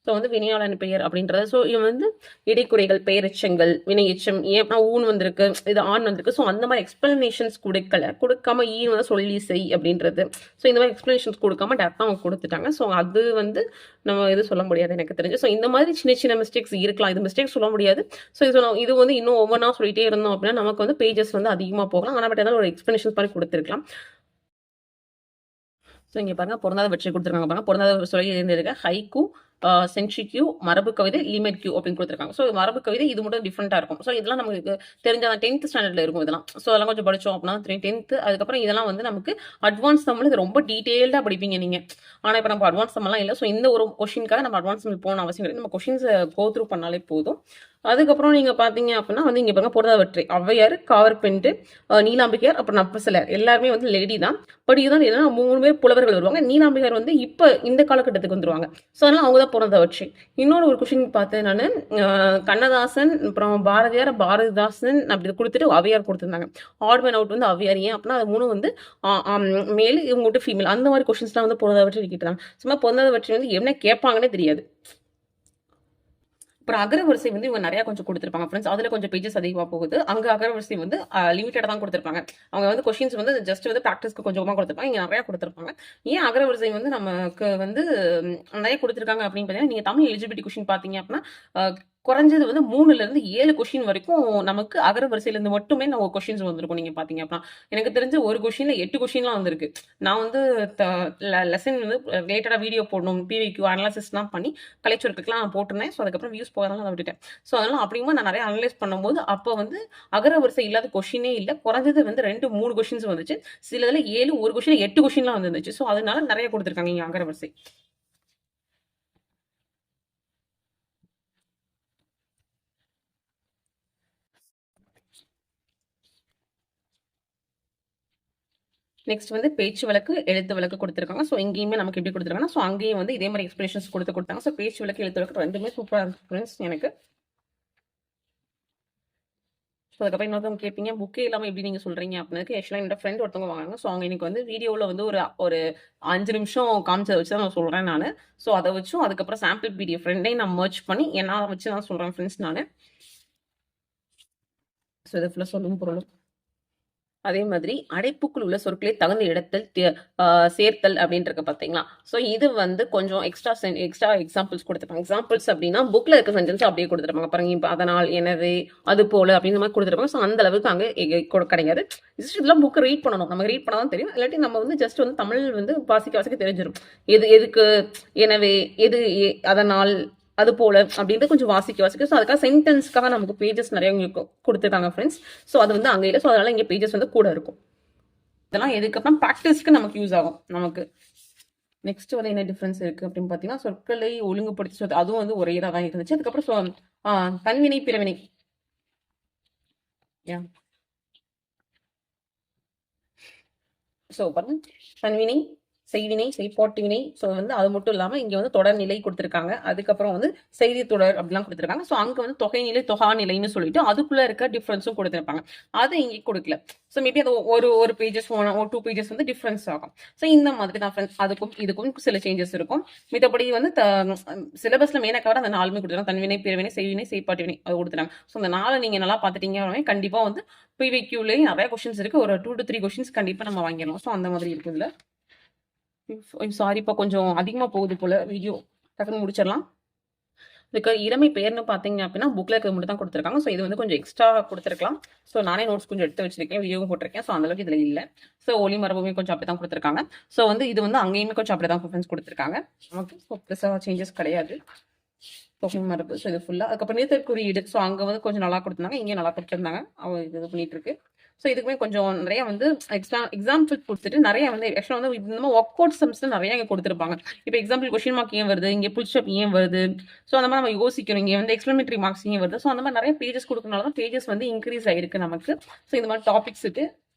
ஸோ வந்து வினையாளன் பெயர் அப்படின்றது. ஸோ இவன் வந்து இடைக்குறைகள், பெயரெச்சங்கள், வினை எச்சம், ஏன் அப்படின்னா ஊன் வந்திருக்கு, இது ஆண் வந்திருக்கு. ஸோ அந்த மாதிரி எக்ஸ்பிளனேஷன்ஸ் கொடுக்காம ஈன் வந்து சொல்லி செய் அப்படின்றது. ஸோ இந்த மாதிரி எக்ஸ்பிளனேஷன்ஸ் கொடுக்காம டேரக்டாக அவங்க கொடுத்துட்டாங்க. ஸோ அது வந்து நம்ம எதுவும் சொல்ல முடியாது எனக்கு தெரிஞ்சு. ஸோ இந்த மாதிரி சின்ன சின்ன மிஸ்டேக்ஸ் இருக்கலாம். இது மிஸ்டேக் சொல்ல முடியாது. ஸோ இது வந்து இன்னும் ஒவ்வொன்றா சொல்லிட்டே இருந்தோம் அப்படின்னா நமக்கு வந்து பேஜஸ் வந்து அதிகமாக போகலாம். ஆனால் பட் ஏதாவது ஒரு எக்ஸ்பிளனேஷன்ஸ் மாதிரி கொடுத்துருக்கலாம். ஸோ இங்க பாருங்க பொருந்தாத வெற்றி குடுத்துருக்காங்க பாருங்க. பொருந்தாத சொல்லி இருந்திருக்கு. ஹைக்கூ, சென்ட்ரி கியூ, மரபு கவிதை, லிமிட் கியூ அப்படின்னு குடுத்துருக்காங்க. ஸோ மரபு கவிதை இது மட்டும் டிஃப்ரெண்டா இருக்கும். ஸோ இதெல்லாம் நமக்கு தெரிஞ்ச 10th ஸ்டாண்டர்ட்ல இருக்கும் இதெல்லாம். ஸோ அதெல்லாம் கொஞ்சம் படிச்சோம் அப்படின்னா 10th அதுக்கப்புறம் இதெல்லாம் வந்து நமக்கு அட்வான்ஸ் தமிழ் இது ரொம்ப டீட்டெயில்டா படிப்பீங்க நீங்க. ஆனா இப்ப நம்ம அட்வான்ஸ் தமிழ்லாம் இல்ல. ஸோ இந்த ஒரு கொஸ்டினுக்காக நம்ம அட்வான்ஸ் தமிழ் போகணும் அவசியம் கிடையாது. நம்ம கொஸ்டின்ஸ் கோ த்ரூ பண்ணாலே போதும். அதுக்கப்புறம் நீங்க பார்த்தீங்க அப்படின்னா வந்து இங்க பாருங்க பொருந்தாதவற்றை ஔவையார், காவற்பெண்டு, நீலாம்பிகையார், அப்புறம் நப்பசிலர் எல்லாருமே வந்து லேடி தான். பட் இதுதான் என்னன்னா 3 பேர் புலவர்கள் வருவாங்க. நீலாம்பிகையார் வந்து இப்ப இந்த காலகட்டத்துக்கு வந்துருவாங்க. ஸோ அதனால அவங்க தான் பொருந்தாதவற்றை. இன்னொரு ஒரு கொஸ்டின் பார்த்தேன் நானு. கண்ணதாசன், அப்புறம் பாரதியார், பாரதிதாசன் அப்படி குடுத்துட்டு ஔவையார் குடுத்துருந்தாங்க. ஆட் மேன் அவுட் வந்து ஔவையார். ஏன் அப்படின்னா அது 3 வந்து மேல் இவங்க மட்டும் ஃபீமேல். அந்த மாதிரி கொஸ்டின்ஸ்லாம் வந்து பொருந்தாதவற்றை கேட்டுறாங்க. சும்மா பொருந்தாதவற்றை வந்து என்ன கேட்பாங்கன்னே தெரியாது. அப்புறம் அகரவரிசை வந்து இவங்க நிறைய கொஞ்சம் கொடுத்துருப்பாங்க ஃப்ரெண்ட்ஸ். அதுல கொஞ்சம் பேஜஸ் அதிகமாக போகுது. அங்க அகரவரிசை வந்து லிமிட்டடா தான் கொடுத்துருப்பாங்க. அவங்க வந்து கொஸ்டின்ஸ் வந்து ஜஸ்ட் வந்து ப்ராக்டிஸ்க்கு கொஞ்சமா கொடுத்துருப்பாங்க. இங்க நிறைய கொடுத்துருப்பாங்க. ஏன் அகரவரிசை வந்து நமக்கு வந்து நிறைய கொடுத்துருக்காங்க அப்படின்னு பார்த்தீங்கன்னா, நீங்க தமிழ் எலிஜிபிலிட்டி கொஸ்டின் பார்த்தீங்க அப்படின்னா குறைஞ்சது வந்து 3ல இருந்து 7 கொஸ்டின் வரைக்கும் நமக்கு அகரவரிசையில இருந்து மட்டுமே நம்ம கொஸ்டின்ஸ் வந்திருக்கும். நீங்க பாத்தீங்க அப்படின்னா எனக்கு தெரிஞ்ச ஒரு கொஸ்டின்ல 8 கொஸ்டின்லாம் வந்திருக்கு. நான் வந்து லெசன் வந்து ரிலேட்டடா வீடியோ போடணும், பிவிக்யூ அனலைசிஸ்லாம் பண்ணி கலைச்சொற்குலாம் போட்டிருந்தேன். ஸோ அதுக்கப்புறம் வியூஸ் போகிறதுனால அதை விட்டுட்டேன். ஸோ அதனால அப்படிங்கும்போது நான் நிறைய அனலைஸ் பண்ணும்போது அப்போ வந்து அகரவரிசை இல்லாத கொஸ்டினே இல்லை. குறைஞ்சது வந்து 2, 3 கொஸ்டின்ஸ் வந்துச்சு. சில இதில் 7, ஒரு கொஸ்டின் 8 கொஸ்டின்லாம் வந்துருந்துச்சு. ஸோ அதனால நிறைய கொடுத்துருக்காங்க இங்க அகரவரிசை. நெக்ஸ்ட் வந்து பேச்சு வழக்கு, எழுத்து வழக்கு கொடுத்துருக்காங்க. ஸோ இங்கேயுமே நமக்கு எப்படி கொடுத்துருக்காங்கன்னா, ஸோ அங்கேயும் வந்து இதே மாதிரி எக்ஸ்பிளேஷன்ஸ் கொடுத்தாங்க. ஸோ பேச்சு வழக்கு, எழுத்து வழக்கு ரெண்டுமே சூப்பராக இருக்கு ஃப்ரெண்ட்ஸ் எனக்கு. ஸோ அதுக்கப்புறம் இன்னொருத்தவங்க கேட்பீங்க, புக்கே இல்லாமல் எப்படி நீங்கள் சொல்கிறீங்க அப்படின்னதுக்கு ஆக்சுவலாக என்னோட ஃப்ரெண்ட் ஒருத்தவங்க வாங்கினாங்க. ஸோ அவங்க எனக்கு வந்து வீடியோவில் வந்து ஒரு ஒரு 5 நிமிஷம் காமிச்சதை வச்சு தான் நான் சொல்கிறேன் நான். ஸோ அதை வச்சும் அதுக்கப்புறம் சாம்பிள் பிடிஎஃப் ரெண்டையும் நான் மர்ச் பண்ணி என்ன வச்சு நான் சொல்கிறேன் ஃப்ரெண்ட்ஸ் நான். ஸோ இதை ஃபுல்லாக சொல்லும் பொருளும் அதே மாதிரி அடைப்புக்குள் உள்ள சொற்களை தகுந்த இடத்தில் சேர்த்தல் அப்படின்றது பார்த்தீங்களா? ஸோ இது வந்து கொஞ்சம் எக்ஸ்ட்ரா எக்ஸாம்பிள்ஸ் கொடுத்துருப்பாங்க. எக்ஸாம்பிள்ஸ் அப்படின்னா புக்ல இருக்க சென்டென்ஸ் அப்படியே கொடுத்துருப்பாங்க பாருங்க. இப்போ அதனால், எனவே, அது போல அப்படின்ற மாதிரி கொடுத்துருப்பாங்க. ஸோ அந்த அளவுக்கு அங்கே கிடையாது. இதெல்லாம் புக் ரீட் பண்ணணும். நம்ம ரீட் பண்ணாதான் தெரியும். இல்லாட்டி நம்ம வந்து ஜஸ்ட் வந்து தமிழ் வந்து வாசிக்க தெரிஞ்சிடும். எதுக்கு, எனவே, அதனால், அது போல அப்படின்ட்டு கொஞ்சம் வாசிக்க ஸோ அதுக்காக சென்டென்ஸ்க்காக நமக்கு பேஜஸ் நிறைய கொடுத்துருக்காங்க ஃப்ரெண்ட்ஸ். ஸோ அது வந்து அங்கே இல்லை. ஸோ அதனால இங்கே பேஜஸ் வந்து கூட இருக்கும். இதெல்லாம் எதுக்கப்புறம் ப்ராக்டிஸ்க்கு நமக்கு யூஸ் ஆகும் நமக்கு. நெக்ஸ்ட் வந்து என்ன டிஃப்ரென்ஸ் இருக்கு அப்படின்னு பார்த்தீங்கன்னா, சொற்களை ஒழுங்குபடுத்தி அதுவும் வந்து ஒரே இதாக தான் இருந்துச்சு. அதுக்கப்புறம் தன்வினை பிறவினை. ஸோ பாருங்க, தன்வினை, செய்வினை, செய்பாட்டு வினை. ஸோ வந்து அது மட்டும் இல்லாமல் இங்கே வந்து தொடர்நிலை கொடுத்துருக்காங்க. அதுக்கப்புறம் வந்து செய்தி தொடர் அப்படிலாம் கொடுத்துருக்காங்க. ஸோ அங்கே வந்து தொகைநிலை, தொகா நிலைன்னு சொல்லிட்டு அதுக்குள்ளே இருக்க டிஃப்ரென்ஸும் கொடுத்துருப்பாங்க. அது இங்கே கொடுக்கல. ஸோ மேபி அது ஒரு பேஜஸ் ஒரு 2 பேஜஸ் வந்து டிஃப்ரென்ஸ் ஆகும். ஸோ இந்த மாதிரி தான் ஃப்ரெண்ட்ஸ். இதுக்கும் சில சேஞ்சஸ் இருக்கும். மித்தபடி வந்து சிலபஸ்ல மெயினாக கவர் அந்த 4மே கொடுத்துருக்காங்க. தன்வினை, பிறவினை, செய்வினை, செய்பாட்டு வினை அது கொடுத்துருக்காங்க. ஸோ அந்த 4 நீங்கள் நல்லா பார்த்துட்டீங்க கண்டிப்பாக வந்து பிவிக்யூலேயும் நிறைய கொஸ்டின்ஸ் இருக்கு. ஒரு 2 to 3 கொஸ்டின்ஸ் கண்டிப்பாக நம்ம வாங்கிடலாம். ஸோ அந்த மாதிரி இருக்குதுல. சாரிப்பா, கொஞ்சம் அதிகமாக போகுது போல வீடியோ. டக்குன்னு முடிச்சிடலாம். இதுக்கு இளமை பெயர்னு பார்த்தீங்க அப்படின்னா புக்கில் இருக்கிறது மட்டும் தான் கொடுத்துருக்காங்க. ஸோ இது வந்து கொஞ்சம் எக்ஸ்ட்ரா கொடுத்துருக்கலாம். ஸோ நானே நோட்ஸ் கொஞ்சம் எடுத்து வச்சிருக்கேன், வீடியோவும் போட்டிருக்கேன். ஸோ அந்தளவுக்கு இதில் இல்லை. ஸோ ஒளி மரபுமே கொஞ்சம் அப்படி தான் கொடுத்துருக்காங்க. ஸோ வந்து இது வந்து அங்கேயுமே கொஞ்சம் அப்படி தான் ப்ரிஃபரன்ஸ் கொடுத்துருக்காங்க. ஓகே, ஸோ பெருசாக சேஞ்சஸ் கிடையாது. தொகை மரபு. ஸோ இது ஃபுல்லாக. அதுக்கப்புறம் நீத்தல் குறியீடு. ஸோ அங்கே வந்து கொஞ்சம் நல்லா கொடுத்துருந்தாங்க, இங்கே நல்லா கொடுத்துருந்தாங்க. இது பண்ணிட்டு இருக்கு. ஸோ இதுக்குமே கொஞ்சம் நிறைய வந்து எக்ஸாம்பிள் கொடுத்துட்டு நிறைய வந்து ஆக்சுவலாக வந்து இந்த மாதிரி ஒர்க் அவுட் சம்ஸ் நிறைய இங்கே கொடுத்துருப்பாங்க. இப்போ எக்ஸாம்பிள் கொஸ்டின் மார்க் ஏன் வருது, இங்கே புல் ஸ்டாப் ஏன் வருது, ஸோ அந்த மாதிரி நம்ம யோசிக்கணும். இங்கே வந்து எக்ஸ்பிளமேட்டரி மார்க்ஸ் ஏன் வருது. ஸோ அந்த மாதிரி நிறைய பேஜஸ் கொடுக்கறனால தான் பேஜஸ் வந்து இன்க்ரீஸ் ஆயிருக்கு நமக்கு. ஸோ இந்த மாதிரி டாபிக்ஸுக்கு.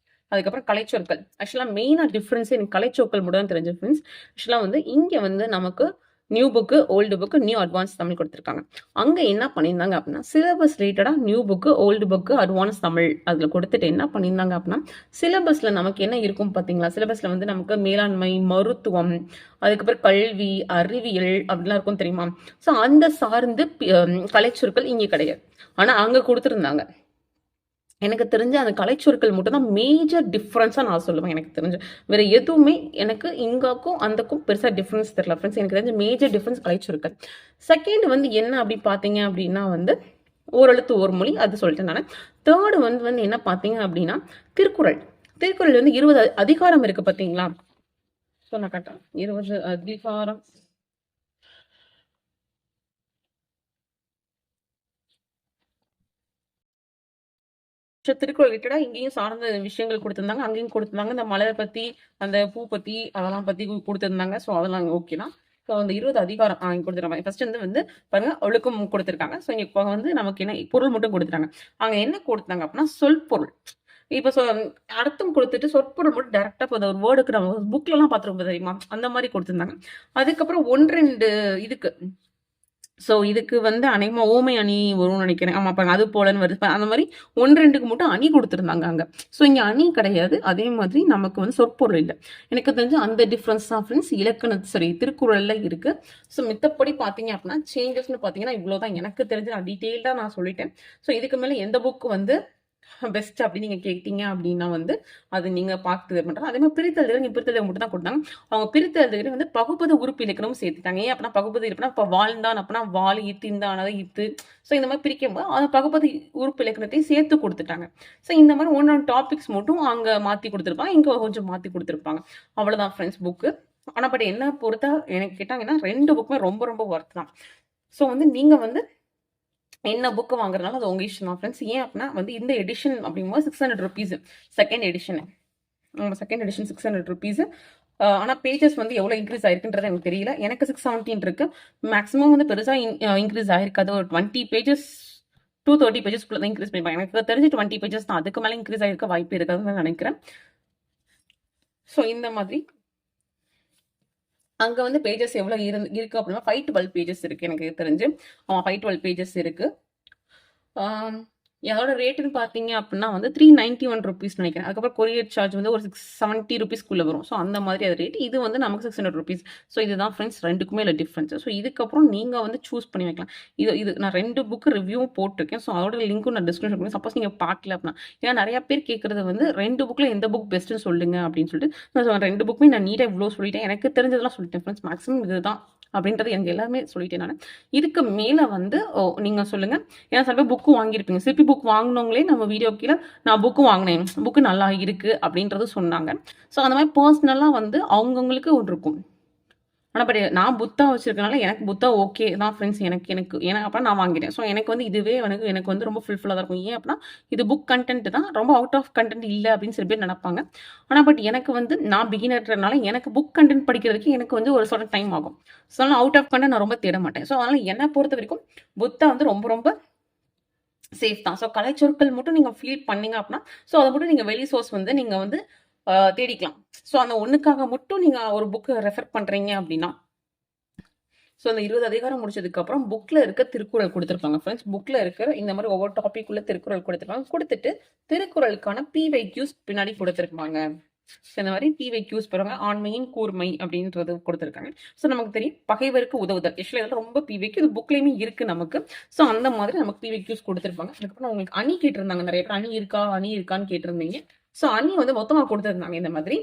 அதுக்கப்புறம் கலைச்சொற்கள். ஆக்சுவலாக மெயினாக டிஃப்ரென்ஸ் எனக்கு கலைச்சொற்கள் மட்டும் தெரிஞ்ச ஃப்ரெண்ட்ஸ். ஆக்சுவலாக வந்து இங்கே வந்து நமக்கு new book, old book, new advance Tamil கொடுத்துருக்காங்க. அங்கே என்ன பண்ணியிருந்தாங்க அப்படின்னா சிலபஸ் ரிலேட்டடாக new book, old book, advance Tamil அதில் கொடுத்துட்டு என்ன பண்ணியிருந்தாங்க அப்படின்னா சிலபஸில் நமக்கு என்ன இருக்கும் பார்த்தீங்களா? சிலபஸில் வந்து நமக்கு மேலாண்மை, மருத்துவம், அதுக்கப்புறம் கல்வி, அறிவியல் அப்படிலாம் இருக்கும் தெரியுமா? ஸோ அந்த சார்ந்து கலைச்சொற்கள் இங்கே கிடையாது. ஆனால் அங்கே கொடுத்துருந்தாங்க. எனக்கு தெரிஞ்ச அந்த கலைச்சொற்கள் மட்டும் தான் மேஜர் டிஃப்ரென்ஸாக நான் சொல்லுவேன். எனக்கு தெரிஞ்சு வேறு எதுவுமே எனக்கு இங்காக்கும் அந்தக்கும் பெருசாக டிஃப்ரென்ஸ் தெரியல ஃப்ரெண்ட்ஸ். எனக்கு தெரிஞ்ச மேஜர் டிஃப்ரென்ஸ் கலைச்சொற்கள். செகண்ட் வந்து என்ன அப்படி பார்த்தீங்க அப்படின்னா வந்து ஓரெழுத்து ஒரு மொழி அது சொல்லிட்டேன் நான். தேர்டு வந்து என்ன பார்த்தீங்க அப்படின்னா திருக்குறள். திருக்குறள் வந்து 20 அதிகாரம் இருக்கு பார்த்தீங்களா? சொன்ன கரெக்டா? 20 அதிகாரம். திருக்குறள் ரிலேட்டடா இங்கேயும் சார்ந்த விஷயங்கள் கொடுத்துருந்தாங்க, அங்கேயும் கொடுத்துருந்தாங்க. இந்த மலர் பத்தி, அந்த பூ பத்தி, அதெல்லாம் பத்தி கொடுத்துருந்தாங்க. ஸோ அதெல்லாம் ஓகே தான். ஸோ அந்த 20 அதிகாரம் இங்கே கொடுத்துருக்காங்க. ஃபர்ஸ்ட் வந்து பாருங்க ஒழுக்கம் கொடுத்துருக்காங்க. ஸோ இங்கே இப்போ வந்து நமக்கு என்ன பொருள் மட்டும் கொடுத்துருக்காங்க. அங்கே என்ன கொடுத்தாங்க அப்படின்னா சொல் பொருள். இப்போ அர்த்தம் கொடுத்துட்டு சொற்பொருள் மட்டும் டேரக்டா இப்போ ஒரு வேர்டுக்கு நம்ம புக்லலாம் பார்த்துருப்போம் தெரியுமா? அந்த மாதிரி கொடுத்துருந்தாங்க. அதுக்கப்புறம் 1-2 இதுக்கு. ஸோ இதுக்கு வந்து அநேகமா ஓமை அணி வரும்னு நினைக்கிறேன். ஆமா பாருங்க, அது போலன்னு வருது. அந்த மாதிரி 1-2க்கு மட்டும் அணி கொடுத்துருந்தாங்க அங்க. ஸோ இங்க அணி கிடையாது. அதே மாதிரி நமக்கு வந்து சொற்பொருள் இல்லை. எனக்கு தெரிஞ்சு அந்த டிஃப்ரென்ஸ் தான் ஃப்ரெண்ட்ஸ் திருக்குறள்ல இருக்கு. ஸோ மித்தப்படி பார்த்தீங்க அப்படின்னா சேஞ்சஸ்னு பார்த்தீங்கன்னா இவ்வளோதான் எனக்கு தெரிஞ்சு. நான் டீட்டெயில்டாக நான் சொல்லிட்டேன். ஸோ இதுக்கு மேலே எந்த புக் வந்து பெஸ்ட் அப்படின்னு நீங்க கேட்டீங்க அப்படின்னா வந்து அது நீங்க பார்த்து பண்றாங்க. அதே மாதிரி பிரித்தெழுதுகிற நீங்க பிரித்தெழுத மட்டும் தான் கொடுத்தாங்க. அவங்க பிரித்தெழுதுகிற வந்து பகுப்பது உறுப்பு இலக்கணமும் சேர்த்துட்டாங்க. ஏன் அப்படின்னா பகுப்பது இருப்புனா இப்போ வாழ்ந்தான் அப்படின்னா வால், இத்து, இந்தானது, இத்து. ஸோ இந்த மாதிரி பிரிக்கும் போது அது பகுப்பது உறுப்பு இலக்கணத்தையும் சேர்த்து கொடுத்துட்டாங்க. ஸோ இந்த மாதிரி 1 டாபிக்ஸ் மட்டும் அங்க மாத்தி கொடுத்துருப்பாங்க, இங்க கொஞ்சம் மாத்தி கொடுத்துருப்பாங்க. அவ்வளவுதான் ஃப்ரெண்ட்ஸ் புக்கு. ஆனா பட் என்ன பொறுத்தா எனக்கு கேட்டாங்கன்னா 2 புக்குமே ரொம்ப ரொம்ப ஒர்த் தான். ஸோ வந்து நீங்க வந்து என்ன புக்கு வாங்குறதுனால அது உங்க இஷ்டம் தான் ஃப்ரெண்ட்ஸ். ஏன் அப்படின்னா வந்து இந்த எடிஷன் அப்படிங்கும்போது 600 rupees second edition. Second edition 600 rupees. ஆனால் பேஜஸ் வந்து எவ்வளோ இன்க்ரீஸ் ஆயிருக்குன்றது எனக்கு தெரியல. எனக்கு 617 இருக்கு. மேக்ஸிமம் வந்து பெருசாக இன்க்ரீஸ் ஆயிருக்காது. ஒரு 20 பேஜஸ் 230 பேஜஸ்க்குள்ள தான் இன்க்ரீஸ் பண்ணிப்பாங்க. எனக்கு தெரிஞ்சு 20 பேஜஸ் தான். அதுக்கு மேலே இன்க்ரீஸ் ஆயிருக்க வாய்ப்பு இருக்காதுன்னு நினைக்கிறேன். ஸோ இந்த மாதிரி அங்கே வந்து பேஜஸ் எவ்வளோ இருக்கு அப்படின்னா 512 பேஜஸ் இருக்கு எனக்கு தெரிஞ்சு. 512 பேஜஸ் இருக்கு. அதோட ரேட்டுன்னு பார்த்தீங்க அப்படின்னா வந்து ₹391 நினைக்கிறேன். அதுக்கப்புறம் கொரியர் சார்ஜ் வந்து ஒரு ₹670 வரும். ஸோ அந்த மாதிரி அது ரேட். இது வந்து நமக்கு ₹600. ஸோ இதுதான் ஃப்ரெண்ட்ஸ் 2க்குமே உள்ள டிஃபரன்ஸ். ஸோ இதுக்கப்புறம் நீங்க வந்து சூஸ் பண்ணி வைக்கலாம். இது இது நான் 2 புக் ரிவ்யூவும் போட்டிருக்கேன். ஸோ அதோட லிங்க்கும் நான் டிஸ்கிரிப்ஷன் பண்ணி சப்போஸ் நீங்க பார்க்கல அப்படின்னா, ஏன்னா நெறைய பேர் கேட்கறது வந்து 2 புக்ல எந்த புக் பெஸ்ட்டுன்னு சொல்லுங்க அப்படின்னு சொல்லிட்டு, நான் 2 புக்குமே நான் நீட்டா இவ்ளோ சொல்லிட்டேன். எனக்கு தெரிஞ்சதெல்லாம் சொல்லிட்டேன் ஃப்ரெண்ட்ஸ். மேக்ஸிமம் இதுதான் அப்படின்றது எனக்கு எல்லாமே சொல்லிட்டேன் நானு. இதுக்கு மேல வந்து நீங்க சொல்லுங்க. ஏன்னா சில பேர் புக்கு வாங்கியிருப்பீங்க. சிற்பி புக் வாங்குனவங்களே நம்ம வீடியோ கீழ நான் புக்கு வாங்கினேன். புக்கு நல்லா இருக்கு அப்படின்றது சொன்னாங்க. ஸோ அந்த மாதிரி பர்சனலா வந்து அவங்கவங்களுக்கு ஒண்ணு இருக்கும். ஆனா பட் நான் புத்தா வச்சிருக்கனால எனக்கு புத்தா ஓகே தான் ஃப்ரெண்ட்ஸ். எனக்கு எனக்கு ஏன்னா அப்ப நான் வாங்கிட்டேன். ஸோ எனக்கு வந்து இதுவே எனக்கு எனக்கு வந்து ரொம்ப ஃபுல்ஃபில்லா தான் இருக்கும். ஏன் அப்படின்னா, இது புக் கன்டென்ட் தான். ரொம்ப அவுட் ஆஃப் கன்டென்ட் இல்ல அப்படின்னு சில பேர் நெனைப்பாங்க. ஆனா பட் எனக்கு வந்து நான் பிகினர்ன்றனால எனக்கு புக் கன்டென்ட் படிக்கிறதுக்கு எனக்கு வந்து ஒரு சர்டன் டைம் ஆகும். ஸோ அதனால அவுட் ஆஃப் கன்டென்ட் நான் ரொம்ப தேட மாட்டேன். ஸோ அதனால என்ன பொறுத்தவரைக்கும் புத்தா வந்து ரொம்ப ரொம்ப சேஃப் தான். ஸோ கலைச்சொற்கள் மட்டும் நீங்க ஃபீல் பண்ணீங்க அப்படின்னா, ஸோ அத மட்டும் நீங்க வெளி சோர்ஸ் வந்து நீங்க வந்து தேடிக்கலாம். ஸோ அந்த ஒண்ணுக்காக மட்டும் நீங்க ஒரு புக் ரெஃபர் பண்றீங்க அப்படின்னா, ஸோ அந்த 20 அதிகாரம் முடிச்சதுக்கப்புறம் புக்ல இருக்க திருக்குறள் குடுத்துருப்பாங்க ஃப்ரெண்ட்ஸ். புக்ல இருக்கிற இந்த மாரி ஒவ்வொரு டாபிக் உள்ள திருக்குறள் குடுத்துருப்பாங்க. குடுத்துட்டு திருக்குறளுக்கான பிவைக்யூஸ் பின்னாடி குடுத்துருப்பாங்க. ஸோ இந்த மாரி பிவைக்யூஸ் பாருங்க. ஆண்மையின் கூர்மை அப்படின்றது குடுத்துருக்காங்க. ஸோ நமக்கு தெரியும் பகைவருக்கு உதவுதல். ஆக்சுவலி இதெல்லாம் ரொம்ப பிவைக்யூ இது புக்லயுமே இருக்கு நமக்கு. ஸோ அந்த மாதிரி நமக்கு பிவைக்யூஸ் குடுத்துருப்பாங்க. அதுக்கப்புறம் உங்களுக்கு அணி கேட்டிருந்தாங்க. நெறைய பேர் அணி இருக்கா? அணி இருக்கான்னு கேட்டிருந்தீங்க. ஸோ அணி வந்து மொத்தமா குடுத்துருந்தாங்க இந்த மாதிரி.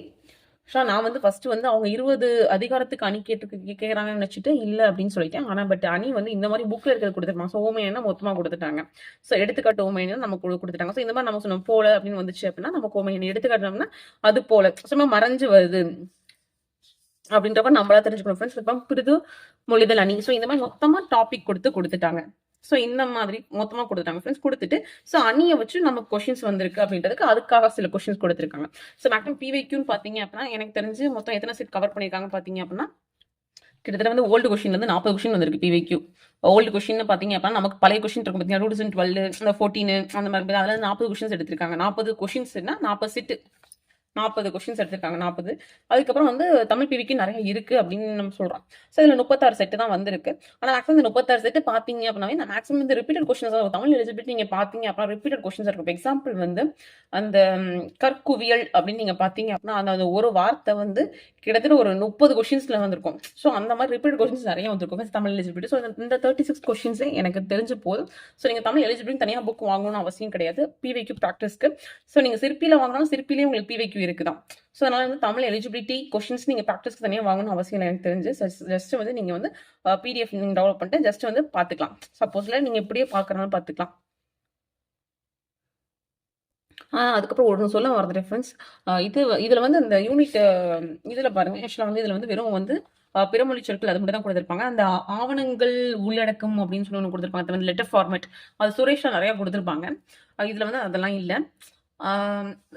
நான் வந்து ஃபர்ஸ்ட் வந்து அவங்க 20 அதிகாரத்துக்கு அணி கேட்கறாங்கன்னு நினைச்சுட்டு இல்ல அப்படின்னு சொல்லிட்டேன். ஆனா பட் அணி வந்து இந்த மாதிரி புக்ல இருக்கிறது கொடுத்துருப்பாங்க. ஸோ ஓமையன்னா மொத்தமா கொடுத்துட்டாங்க. ஸோ எடுத்துக்காட்டு ஓமையன்னு நமக்கு கொடுத்துட்டாங்க. ஸோ இந்த மாதிரி நம்ம சொன்னோம் போல அப்படின்னு வந்துச்சு அப்படின்னா நமக்கு ஓமையன் எடுத்துக்காட்டோம்னா அது போல சும்மா மறைஞ்சு வருது அப்படின்றப்ப நம்மளா தெரிஞ்சுக்கணும் ஃப்ரெண்ட்ஸ். இப்போ பிரிது மொழிதல் அணி. ஸோ இந்த மாதிரி மொத்தமா டாபிக் கொடுத்துட்டாங்க. ஸோ இந்த மாதிரி மொத்தமா கொடுத்துட்டாங்க ஃப்ரெண்ட்ஸ். கொடுத்துட்டு ஸோ அணியை வச்சு நமக்கு கொஸ்டின்ஸ் வந்திருக்கு அப்படின்றதுக்கு அதுக்காக சில கொஸ்டின்ஸ் கொடுத்துருக்காங்க. ஸோ மேக்ஸிமம் பிவைக்யூன்னு பார்த்தீங்க அப்படின்னா எனக்கு தெரிஞ்சு மொத்தம் எத்தனை செட் கவர் பண்ணியிருக்காங்க பார்த்தீங்க அப்படின்னா கிட்டத்தட்ட வந்து ஓல்டு கொஸ்டின் வந்து 40 கொஸ்டின் வந்திருக்கு பிவைக்யூ. ஓல்டு கொஸ்டின் பார்த்தீங்க அப்படின்னா நமக்கு பழைய கொஸ்டின் இருக்கும் பார்த்தீங்கன்னா 2012 இந்த 14 அந்த மாதிரி அதில் 40 கொஸ்டின்ஸ் எடுத்திருக்காங்க. 40 கொஸ்டின்ஸ்னா 40 செட்டு 40 கொஸ்டின்ஸ் எடுத்திருக்காங்க 40. அதுக்கப்புறம் வந்து தமிழ் பிவிக்கு நிறைய இருக்கு அப்படின்னு நம்ம சொல்றோம். ஸோ இதில் 36 செட்டு தான் வந்திருக்கு. ஆனால் மேக்ஸிமம் இந்த 36 செட்டு பார்த்தீங்க அப்படின்னாவே நான் மேக்ஸிமம் இந்த ரிப்பீட்டட் கொஸ்டின்ஸ் தான் தமிழ் எலிஜிபிலிட்டி நீங்கள் பார்த்தீங்க அப்படின்னா ரிப்பீட்டட் கொஸ்டின்ஸ் இருக்கும். எக்ஸாம்பிள் வந்து அந்த கற்குவியல் அப்படின்னு நீங்கள் பார்த்தீங்க அப்படின்னா அந்த ஒரு வார்த்தை வந்து கிட்டத்தட்ட ஒரு 30 கொஸ்டின்ஸ்ல வந்திருக்கும். ஸோ அந்த மாதிரி ரிப்பீட்டட் கொஸ்டின்ஸ் நிறைய வந்திருக்கும் தமிழ் எலிஜிபிலிட்டி. ஸோ இந்த 36 கொஸ்டின்ஸே எனக்கு தெரிஞ்சு போதும். ஸோ நீங்கள் தமிழ் எலிஜிபிலிட்டி தனியாக புக் வாங்கணும்னு அவசியம் கிடையாது பிவைக்யூ ப்ராக்டிஸ்க்கு. ஸோ நீங்கள் சிற்பியில் வாங்கினாலும் சிற்பிலேயே உங்களுக்கு பிவைக்யூ இருக்குதான். ஸோ அதனால வந்து தமிழ் எலிஜிபிலிட்டி கொஸ்டின்ஸ் நீங்கள் ப்ராக்டிஸ்க்கு தனியாக வாங்கணும் அவசியம் இல்லை எனக்கு தெரிஞ்சு. ஜஸ்ட் வந்து நீங்கள் வந்து பிடிஎஃப் நீங்கள் டெவலப் பண்ணிட்டு ஜஸ்ட் வந்து பார்த்துக்கலாம். சப்போஸ்ல நீங்கள் இப்படியே பார்க்குறனாலும் பார்த்துக்கலாம். அதுக்கப்புறம் ஒன்று சொல்ல மறந்துட்டேன் ஃப்ரெண்ட்ஸ். இதில் வந்து இந்த யூனிட் இதில் பாருங்க ஆக்சுவலாக வந்து இதில் வந்து வெறும் வந்து பிறமொழி சொற்கள் அது மட்டும் தான் கொடுத்துருப்பாங்க. அந்த ஆவணங்கள் உள்ளடக்கம் அப்படின்னு சொல்லி ஒன்று கொடுத்துருப்பாங்க. அது வந்து லெட்டர் ஃபார்மேட் அது சுரேஷில் நிறையா கொடுத்துருப்பாங்க. இதில் வந்து அதெல்லாம் இல்லை.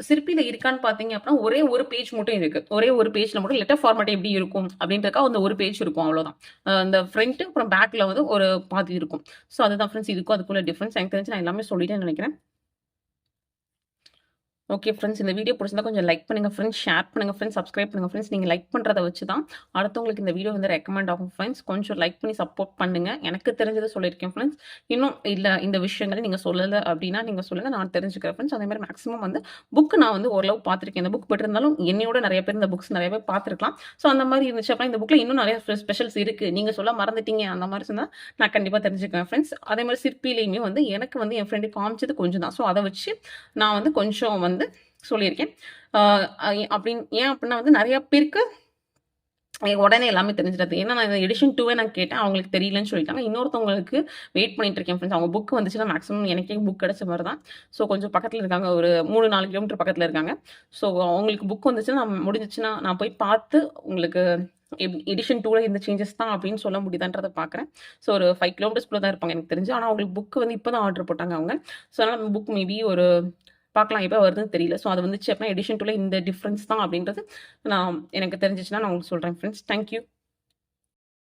சிற்பியில இருக்கான்னு பார்த்தீங்க அப்படின்னா ஒரே ஒரு பேஜ் மட்டும் இருக்கு. ஒரே ஒரு பேஜ்ல மட்டும் லெட்டர் ஃபார்மேட் எப்படி இருக்கும் அப்படின்றக்கா அந்த ஒரு பேஜ் இருக்கும் அவ்வளோதான். அந்த ஃப்ரண்ட் அப்புறம் பேக்ல வந்து ஒரு பாதி இருக்கும். ஸோ அதுதான் ஃப்ரெண்ட்ஸ் இதுக்கும் அதுக்குள்ள டிஃபரன்ஸ். எனக்கு தெரிஞ்சு நான் எல்லாமே சொல்லிட்டேன்னு நினைக்கிறேன். ஓகே ஃப்ரெண்ட்ஸ் இந்த வீடியோ பிடிச்சிருந்தா கொஞ்சம் லைக் பண்ணுங்கள் ஃப்ரெண்ட்ஸ், ஷேர் பண்ணுங்கள் ஃப்ரெண்ட்ஸ், சப்ஸ்கிரைப் பண்ணுங்கள் ஃப்ரெண்ட்ஸ். நீங்கள் லைக் பண்ணுறதை வச்சு தான் அடுத்தவங்களுக்கு இந்த வீடியோ வந்து ரெக்கமெண்ட் ஆகும் ஃப்ரெண்ட்ஸ். கொஞ்சம் லைக் பண்ணி சப்போர்ட் பண்ணுங்கள். எனக்கு தெரிஞ்சதை சொல்லியிருக்கேன் ஃப்ரெண்ட்ஸ். இன்னும் இல்லை இந்த விஷயங்களை நீங்கள் சொல்லலை அப்படின்னா நீங்கள் சொல்லுங்கள், நான் தெரிஞ்சுக்கிறேன் ஃப்ரெண்ட்ஸ். அதே மாதிரி மேக்ஸிமம் வந்து புக்கு நான் வந்து ஓரளவு பார்த்துருக்கேன். இந்த புக் பெற்றிருந்தாலும் என்னையோட நிறைய பேர் இந்த புக்ஸ் நிறைய பேர் பார்த்துருக்கலாம். ஸோ அந்த மாதிரி இருந்துச்சு அப்படின்னா இந்த புக்கில் இன்னும் நிறைய ஸ்பெஷல்ஸ் இருக்குது நீங்கள் சொல்ல மறந்துட்டீங்க அந்த மாதிரி சொன்னால் நான் கண்டிப்பாக தெரிஞ்சுக்குவேன் ஃப்ரெண்ட்ஸ். அதே மாதிரி சிற்பிலையுமே வந்து எனக்கு வந்து என் ஃப்ரெண்டு காமிச்சது கொஞ்சம் தான். ஸோ அதை வச்சு நான் வந்து கொஞ்சம் வந்து சொல்லியிருக்கேன். அப்படின்னு ஏன் அப்படின்னா வந்து நிறைய பேருக்கு உடனே எல்லாமே தெரிஞ்சிடாது. ஏன்னா நான் எடிஷன் 2 நான் கேட்டேன் அவங்களுக்கு தெரியலன்னு சொல்லிட்டாங்க. இன்னொருத்தவங்களுக்கு வெயிட் பண்ணிட்டு இருக்கேன் ஃப்ரெண்ட்ஸ். அவங்க புக் வந்துச்சுன்னா மேக்ஸிமம் எனக்கே புக் கிடைச்ச மாதிரி தான். ஸோ கொஞ்சம் பக்கத்தில் இருக்காங்க, ஒரு 3-4 கிலோமீட்டர் பக்கத்தில் இருக்காங்க. ஸோ அவங்களுக்கு புக் வந்துச்சுன்னா முடிஞ்சிச்சுன்னா நான் போய் பார்த்து உங்களுக்கு எடிஷன் 2ல இந்த சேஞ்சஸ் தான் அப்படின்னு சொல்ல முடியுதான்றதை பார்க்குறேன். ஸோ ஒரு 5 கிலோமீட்டர்ஸ்குள்ள தான் இருப்பாங்க எனக்கு தெரிஞ்சு. ஆனால் அவங்களுக்கு புக் வந்து இப்போ தான் ஆர்டர் போட்டாங்க அவங்க. ஸோ அதனால் புக் மேபி ஒரு பார்க்கலாம் எப்போ வருதுன்னு தெரியல. ஸோ அது வந்துச்சு அப்படின்னா எடிஷன் 2ல இந்த டிஃப்ரென்ஸ் தான் அப்படின்றது எனக்கு தெரிஞ்சிச்சுன்னா நான் உங்களுக்கு சொல்கிறேன் ஃப்ரெண்ட்ஸ். தேங்க்யூ.